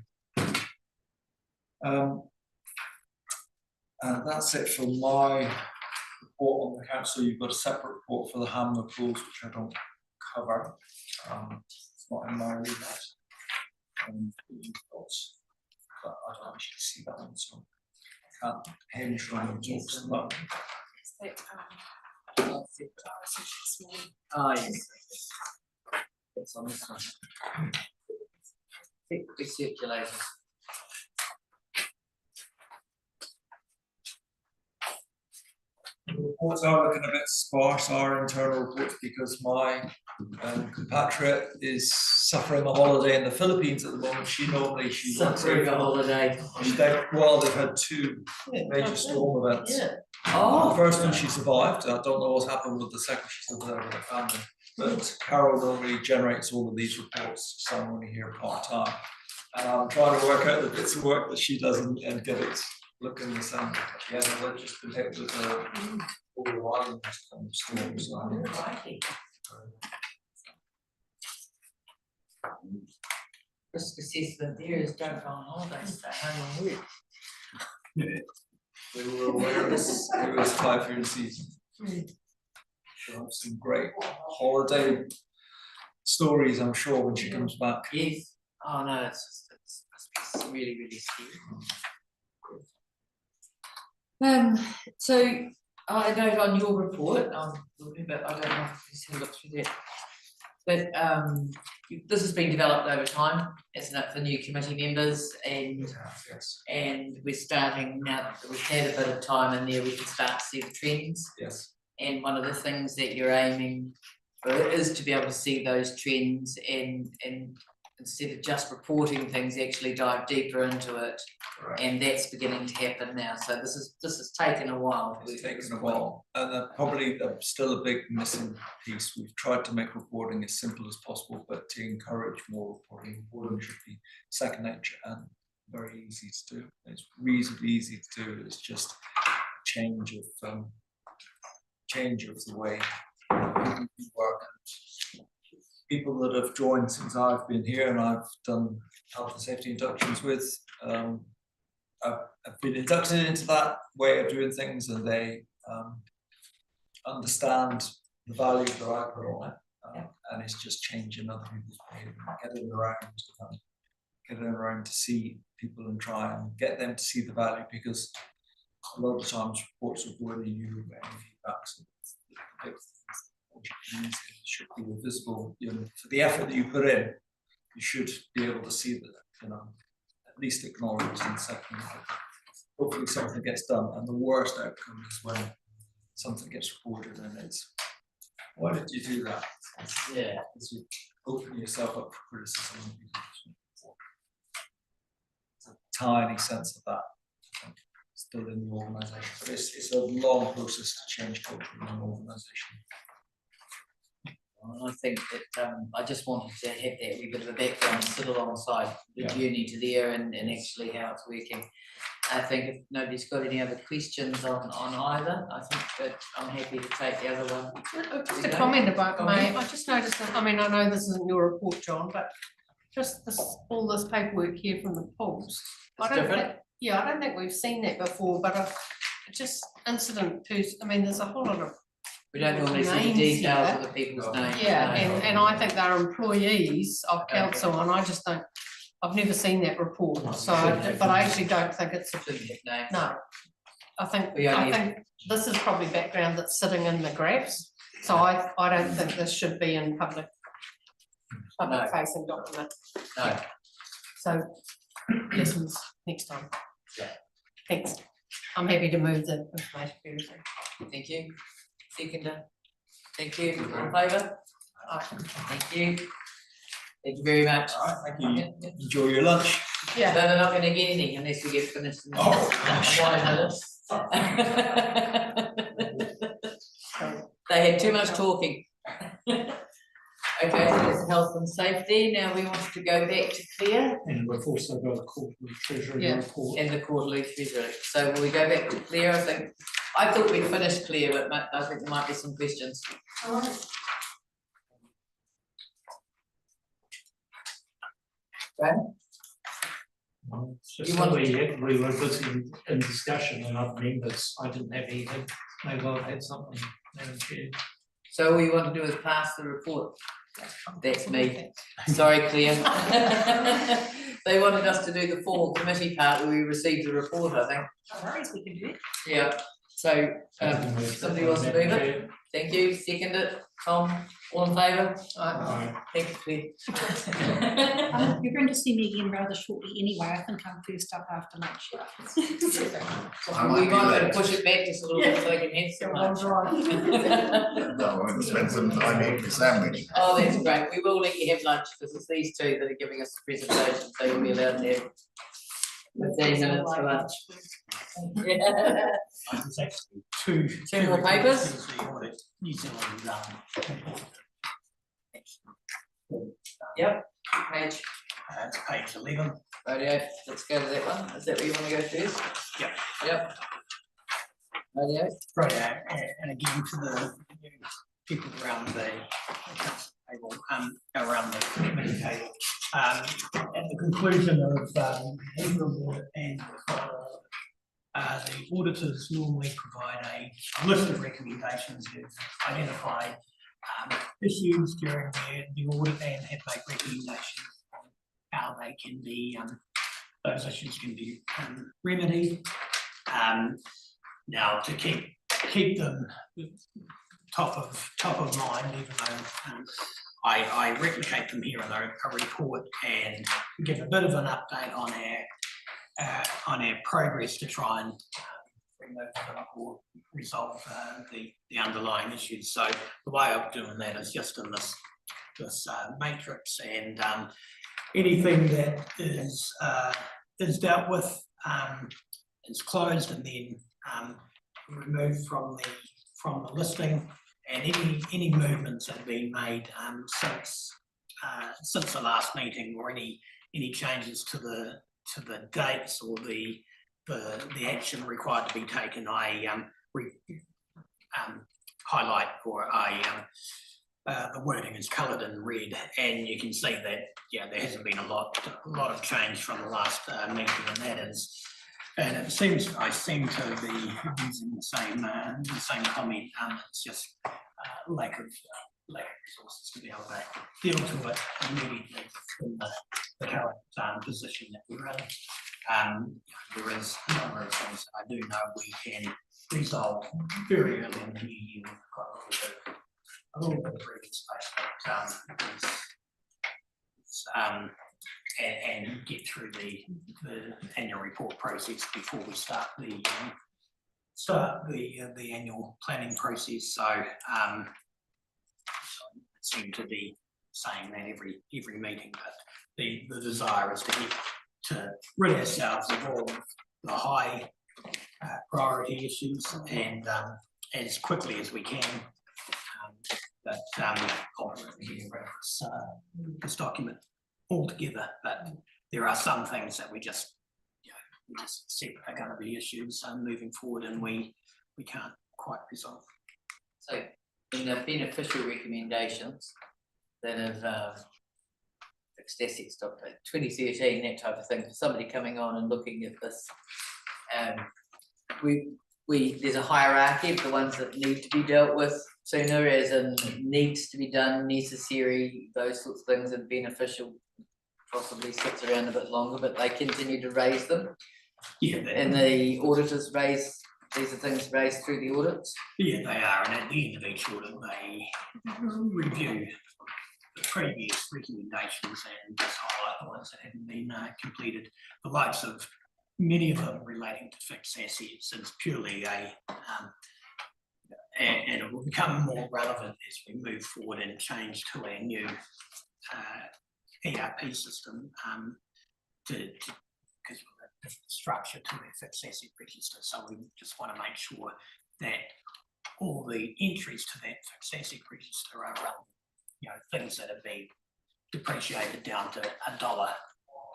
And that's it for my report on the council. You've got a separate report for the Hamler pools, which I don't cover. It's not in my remit. But I don't actually see that one, so I can't hinge on the talks about. Oh, yes. It's on this one. Recirculators. reports are looking a bit sparse, our internal reports, because my compatriot is suffering a holiday in the Philippines at the moment. She works Suffering a holiday. they've had two major storm events. Yeah. The first one she survived. I don't know what's happened with the second. She's still there with her family. But Carol normally generates all of these reports, so I'm only here part-time. And I'm trying to work out the bits of work that she does and get it looking the same. Yeah, they've just been hit with all the islands and storms. Risk assessment there is don't go on holiday, stay home and work. We were aware this, it was typhoon season. She'll have some great holiday stories, I'm sure, when she comes back. Yes. Oh no, it's really, really scary. So I note on your report, but I don't know if you look through that. But this has been developed over time, isn't it, for new committee members, and Yes. and we're starting now that we've had a bit of time in there, we can start to see the trends. Yes. And one of the things that you're aiming for is to be able to see those trends and instead of just reporting things, actually dive deeper into it. Right. And that's beginning to happen now. So this has taken a while. It's taken a while, and probably still a big missing piece. We've tried to make reporting as simple as possible, but to encourage more reporting. Reporting should be second nature and very easy to do. It's reasonably easy to do. It's just change of the way we work. People that have joined since I've been here and I've done health and safety inductions with, I've been inducted into that way of doing things, and they understand the value that I put on it, and it's just changing other people's behaviour, getting around to see people and try and get them to see the value, because a lot of times reports will go in and you don't get any feedback. So it should be visible, for the effort that you put in, you should be able to see that, at least acknowledge, and second, hopefully something gets done. And the worst outcome is when something gets reported and it's, why did you do that? Yeah. Because you open yourself up for criticism. There's a tiny sense of that, I think, still in the organisation, but it's a long process to change culture in an organisation. I think that I just wanted to have that wee bit of a background, sit alongside the journey to there and actually how it's working. I think if nobody's got any other questions on either, I think that I'm happy to take the other one. Just a comment about I just noticed that, I know this isn't your report, John, but just all this paperwork here from the polls. I don't think we've seen that before, but just incident to, there's a whole lot of. We don't normally see the details of the people's names. Yeah, and I think they're employees of council, and I just don't, I've never seen that report, so, but I actually don't think it's, no. I think this is probably background that's sitting in the graphs, so I don't think this should be in public facing document. No. So, lessons next time. Yeah. Thanks. I'm happy to move the information. Thank you. Seconder. Thank you. All in favour? Thank you. Thank you very much. All right, thank you. Enjoy your lunch. Yeah. They're not going to get any unless we get finished. They had too much talking. Okay, so that's health and safety. Now we want to go back to Claire. And we've also got a quarterly treasury report. And the quarterly treasury. So will we go back to Claire? I thought we'd finished Claire, but I think there might be some questions. Okay. Just we were busy in discussion and other members, I didn't have anything, maybe I've had something, Madam Chair. So all you want to do is pass the report? That's me. Sorry, Claire. They wanted us to do the formal committee part where we received the report, I think. No worries, we can do it. Yeah. So, somebody wants to move it? Thank you, second it, Tom, all in favour? Thank you. You're going to see me again rather shortly anyway. I think I'm first up after lunch. I We might be might want late. to push it back just a little bit so they can have some lunch. No, I'm going to spend some time eating a sandwich. Oh, that's great, we will let you have lunch, because it's these two that are giving us the presentation, so you'll be allowed to have 15 minutes for lunch. There's actually two. Two more papers? There's the Audit New Zealand, Yep, page, it's page 11. radio, let's go to that one, is that where you want to go first? Yep. Yep. Radio, Right, and again for the people around the council table, around the committee table. At the conclusion of April and the auditors normally provide a list of recommendations. They've identified issues during the audit and have made recommendations on how they can be, those issues can be remedied. Now to keep them top of mind, even though I replicate them here in a report and give a bit of an update on our progress to try and bring those up or resolve the underlying issues. So the way of doing that is just in this matrix, and anything that is dealt with is closed and then removed from the listing, and any movements that have been made since the last meeting, or any changes to the dates or the action required to be taken, I highlight, or the wording is coloured in red, and you can see that there hasn't been a lot of change from the last meeting, and that is. And it seems I seem to be using the same comment. It's just lack of resources to be able to deal to it immediately in the current position that we're in. There is a number of things that I do know we can resolve very early in the new year. We've got a little bit of breathing space, but and get through the annual report process before we start the annual planning process. So I seem to be saying that every meeting, but the desire is to rid ourselves of all the high priority issues and as quickly as we can. But ultimately getting rid of this document altogether, but there are some things that we just accept are going to be issues moving forward, and we can't quite resolve. so in the beneficial recommendations that have fixed assets, 2013, that type of thing, for somebody coming on and looking at this, there's a hierarchy of the ones that need to be dealt with sooner, as in needs to be done, necessary, those sorts of things, and beneficial possibly sits around a bit longer, but they continue to raise them. Yeah, and the auditors raise, these are things raised through the audits. Yeah, they are, and at the end of each audit, they review the previous recommendations and just highlight the ones that haven't been completed. The likes of many of them relating to fixed assets is purely and it will become more relevant as we move forward and change to our new ERP system because of a different structure to our fixed asset register. So we just want to make sure that all the entries to that fixed asset register are relevant. Things that have been depreciated down to $1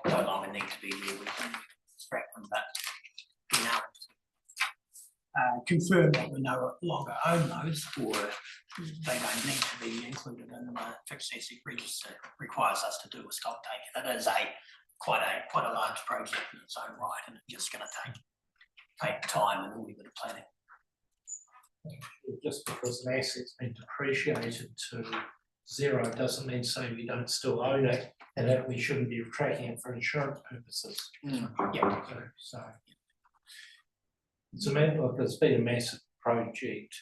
no longer need to be there. We can scrap them, but we know confirm that we no longer own those, or they don't need to be included in the fixed asset register. It requires us to do a stock take. It is quite a large project in its own right, and it's just going to take time and a wee bit of planning. Just because an asset's been depreciated to zero doesn't mean so we don't still own it, and that we shouldn't be tracking it for insurance purposes. Yeah. So It's a matter of, it's been a massive project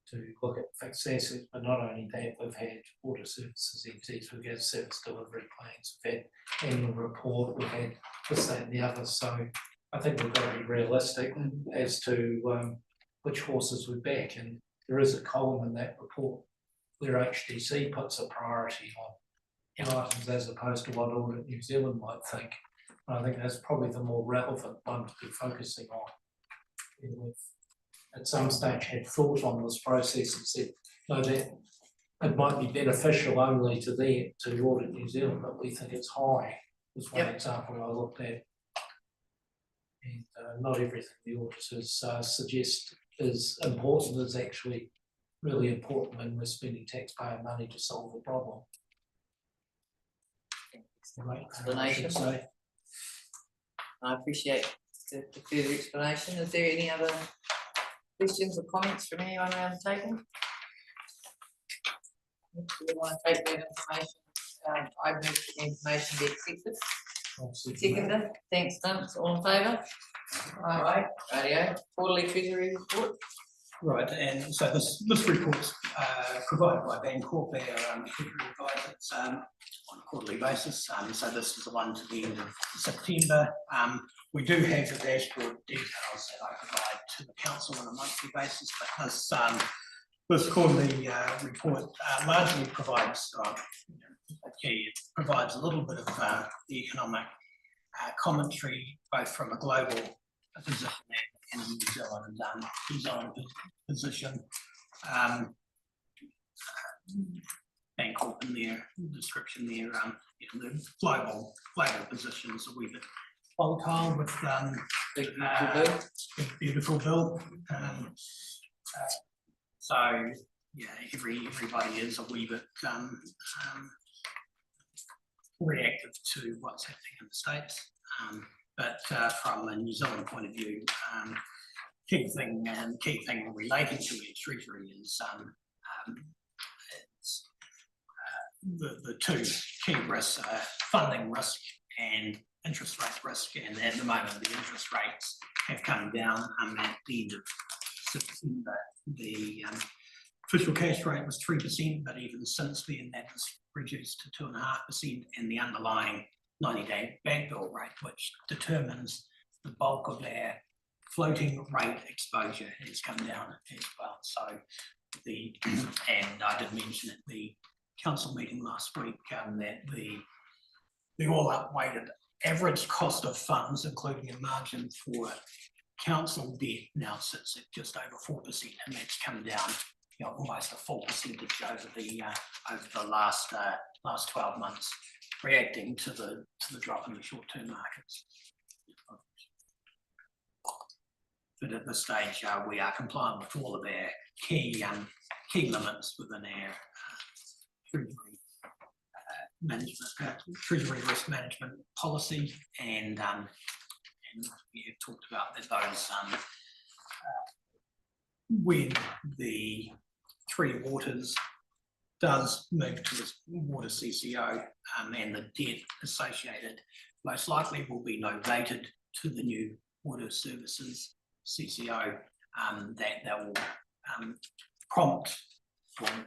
to look at fixed assets, but not only that, we've had water services entities, we've had service delivery plans, we've had annual report, we've had this, that and the other, so I think we've got to be realistic as to which horses we back, and there is a column in that report where HDC puts a priority on items as opposed to what Audit New Zealand might think. And I think that's probably the more relevant one to be focusing on. And we've at some stage had thought on this process and said, no, that it might be beneficial only to Audit New Zealand, but we think it's high, was one example I looked at. And not everything the auditors suggest is important is actually really important when we're spending taxpayer money to solve a problem. Explanation. I appreciate the further explanation. Is there any other questions or comments from anyone around the table? If you want to take that information, I move the information be accepted. Seconded, thanks, Dunce, all in favour? Aye. Rightio, quarterly treasury report. Right, and so this report's provided by Bancorp, our treasury advisors, on a quarterly basis. So this is the one to the end of September. We do have the dashboard details that I provide to the council on a monthly basis, but this quarterly report largely provides it provides a little bit of the economic commentary, both from a global position and a New Zealand position. Bancorp in their description there, the global positions a wee bit volatile with big beautiful bill. So yeah, everybody is a wee bit reactive to what's happening in the States. But from a New Zealand point of view, key thing relating to our treasury is the two key risks are funding risk and interest rate risk. And at the moment, the interest rates have come down. At the end of September, the official cash rate was 3%, but even since then, that has reduced to 2.5%, and the underlying 90-day bank bill rate, which determines the bulk of our floating rate exposure, has come down as well. So and I did mention at the council meeting last week that the all-up weighted average cost of funds, including a margin for council debt, now sits at just over 4%, and that's come down, almost a full percentage over the last 12 months, reacting to the drop in the short-term markets. But at this stage, we are compliant with all of our key limits within our treasury risk management policy, and we have talked about that those when the Three Waters does move to this water CCO, and the debt associated most likely will be novated to the new water services CCO, that will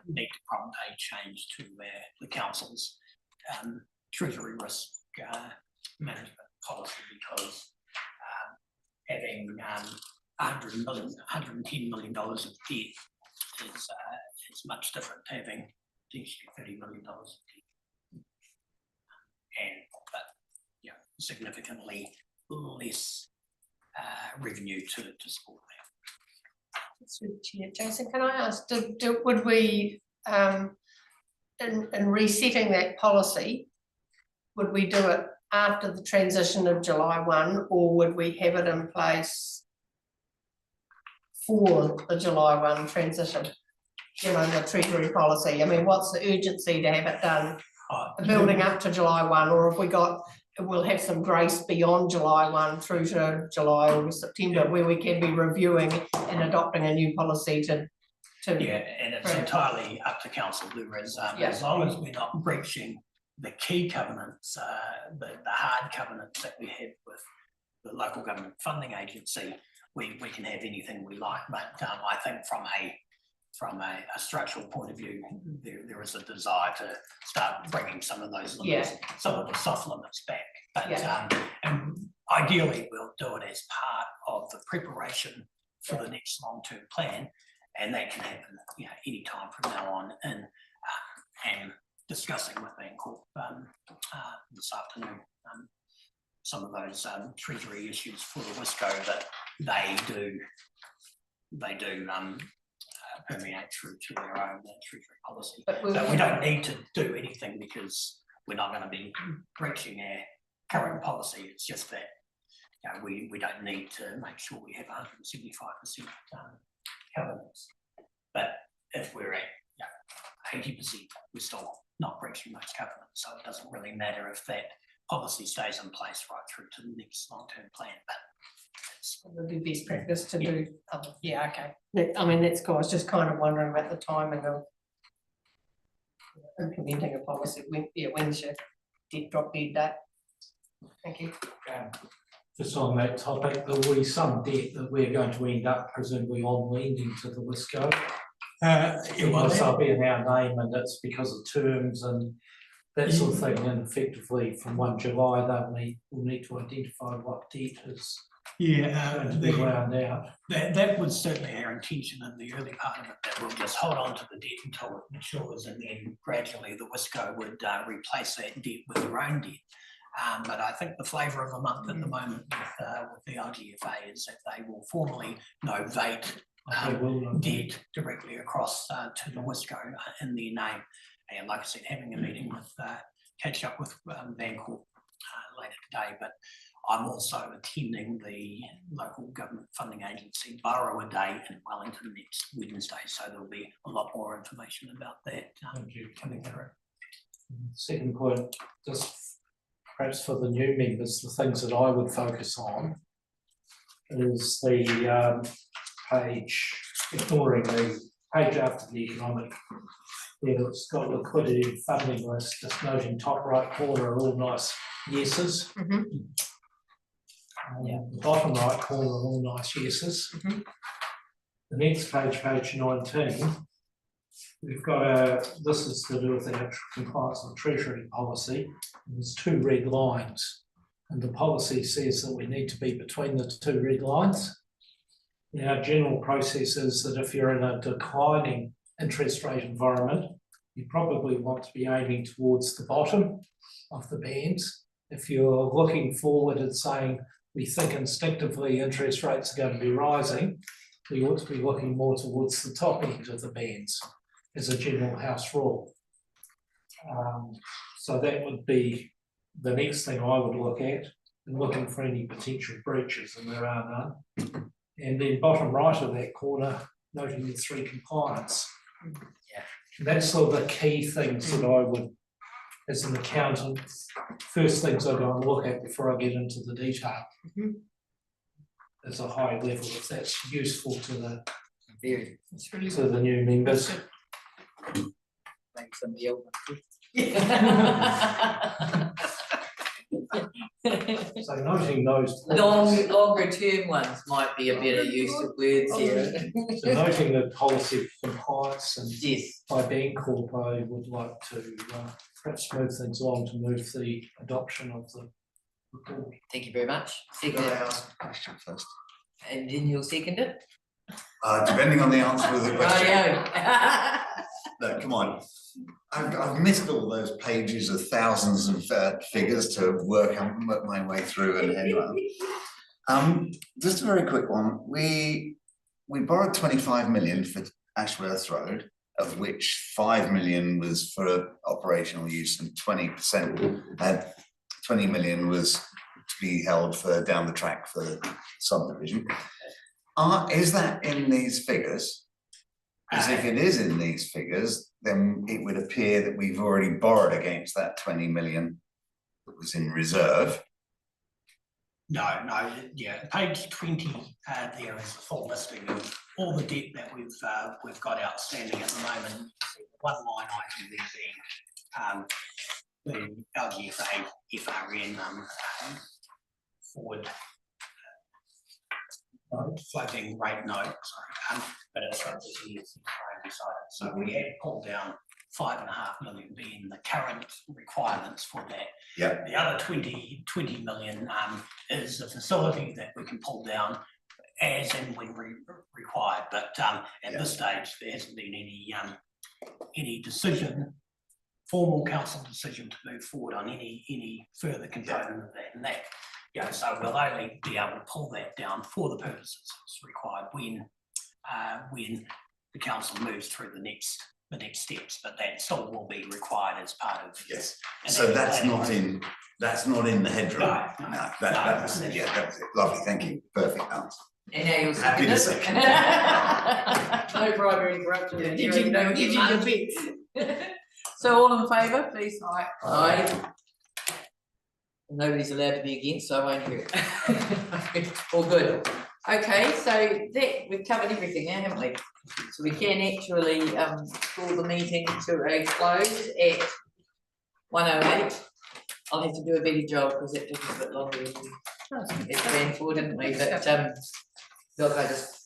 need to prompt a change to the council's treasury risk management policy, because having $110 million of debt is much different to having potentially $30 million of debt, but significantly less revenue to support that. Jason, can I ask, would we, in resetting that policy, would we do it after the transition of July 1, or would we have it in place for the July 1 transition? The treasury policy. I mean, what's the urgency to have it done building up to July 1, or if we'll have some grace beyond July 1 through to July or September, where we can be reviewing and adopting a new policy to and it's entirely up to council. There is, as long as we're not breaching the key covenants, the hard covenants that we have with the local government funding agency, we can have anything we like, but I think from a structural point of view, there is a desire to start bringing some of those limits, some of the soft limits back. But and ideally, we'll do it as part of the preparation for the next long-term plan, and that can happen, any time from now on. And discussing with Bancorp this afternoon some of those treasury issues for the Wisco that they do permeate through to their own treasury policy. But So we don't need to do anything because we're not going to be breaching our current policy. It's just that we don't need to make sure we have 175% covenants. But if we're at 80%, we're still not breaching those covenants. So it doesn't really matter if that policy stays in place right through to the next long-term plan. But it would be best practice to do. Okay. I mean, that's cool. I was just kind of wondering about the timing of implementing a policy. When's your drop dead date? Thank you. Just on that topic, there will be some debt that we're going to end up presumably on lending to the Wisco. It'll be in our name, and it's because of terms and that sort of thing. And effectively, from 1 July, we'll need to identify what debt is going to be wound out. That was certainly our intention in the early part of it, that we'll just hold on to the debt until it matures, and then gradually the Wisco would replace that debt with their own debt. But I think the flavour of the month at the moment with the LGFA is that they will formally novate debt directly across to the Wisco in their name. And like I said, having a meeting with, catch up with Bancorp later today, but I'm also attending the local government funding agency Borough Day in Wellington next Wednesday, so there'll be a lot more information about that coming through. Second point, just perhaps for the new members, the things that I would focus on is the page, ignoring the page after the economic. It's got liquidity and funding list, just noting top right corner are all nice yeses. The bottom right corner are all nice yeses. The next page, page 19, we've got this is to do with the compliance with Treasury policy. There's 2 red lines, and the policy says that we need to be between the 2 red lines. Our general process is that if you're in a declining interest rate environment, you probably want to be aiming towards the bottom of the bands. If you're looking forward and saying, we think instinctively interest rates are going to be rising, we ought to be looking more towards the top end of the bands as a general house rule. So that would be the next thing I would look at, and looking for any potential breaches, and there are none. And then bottom right of that corner, noting the 3 compliance. That's sort of the key things that I would, as an accountant, first things I go and look at before I get into the detail. As a high level, if that's useful to the new members. Thanks, somebody else. So noting those Longer term ones might be a better use of words here. So noting the policy compliance, and Yes. by Bancorp, I would like to perhaps move things along to move the adoption of the report. Thank you very much. Can Second, I ask a question first? and then you'll second it? Depending on the answer of the question. Yeah. No, come on. I've missed all those pages of thousands of figures to work my way through, and anyway. Just a very quick one. We borrowed 25 million for Ashworth Road, of which 5 million was for operational use, and 20%, 20 million was to be held for down the track for subdivision. Is that in these figures? Because if it is in these figures, then it would appear that we've already borrowed against that 20 million that was in reserve. No, yeah, page 20, there is a full listing of all the debt that we've got outstanding at the moment. One line item there being the LGFA, FRN forward floating rate note, sorry, but it's from this year's decided. So we had pulled down 5.5 million being the current requirements for that. Yeah. The other 20 million is a facility that we can pull down as and when required, but at this stage, there hasn't been any decision, formal council decision to move forward on any further component of that, and that, you know, so we'll only be able to pull that down for the purposes it's required when the council moves through the next steps, but that still will be required as part of. Yes, an so actual that's planning not in the headroom. No, no, That's, no. yeah, that's it, lovely, thank you, perfect answer. And now you'll Happy second to it. second. No bribery, corruption. and Did you know, you did know, you bet? So all in favour, please, aye. Aye. Nobody's allowed to be against, so I won't hear it. All good. Okay, so that, we've covered everything now, haven't we? So we can actually call the meeting to a close at 1:08. I'll have to do a better job because it took us a bit longer than we planned for, didn't we? But look, I just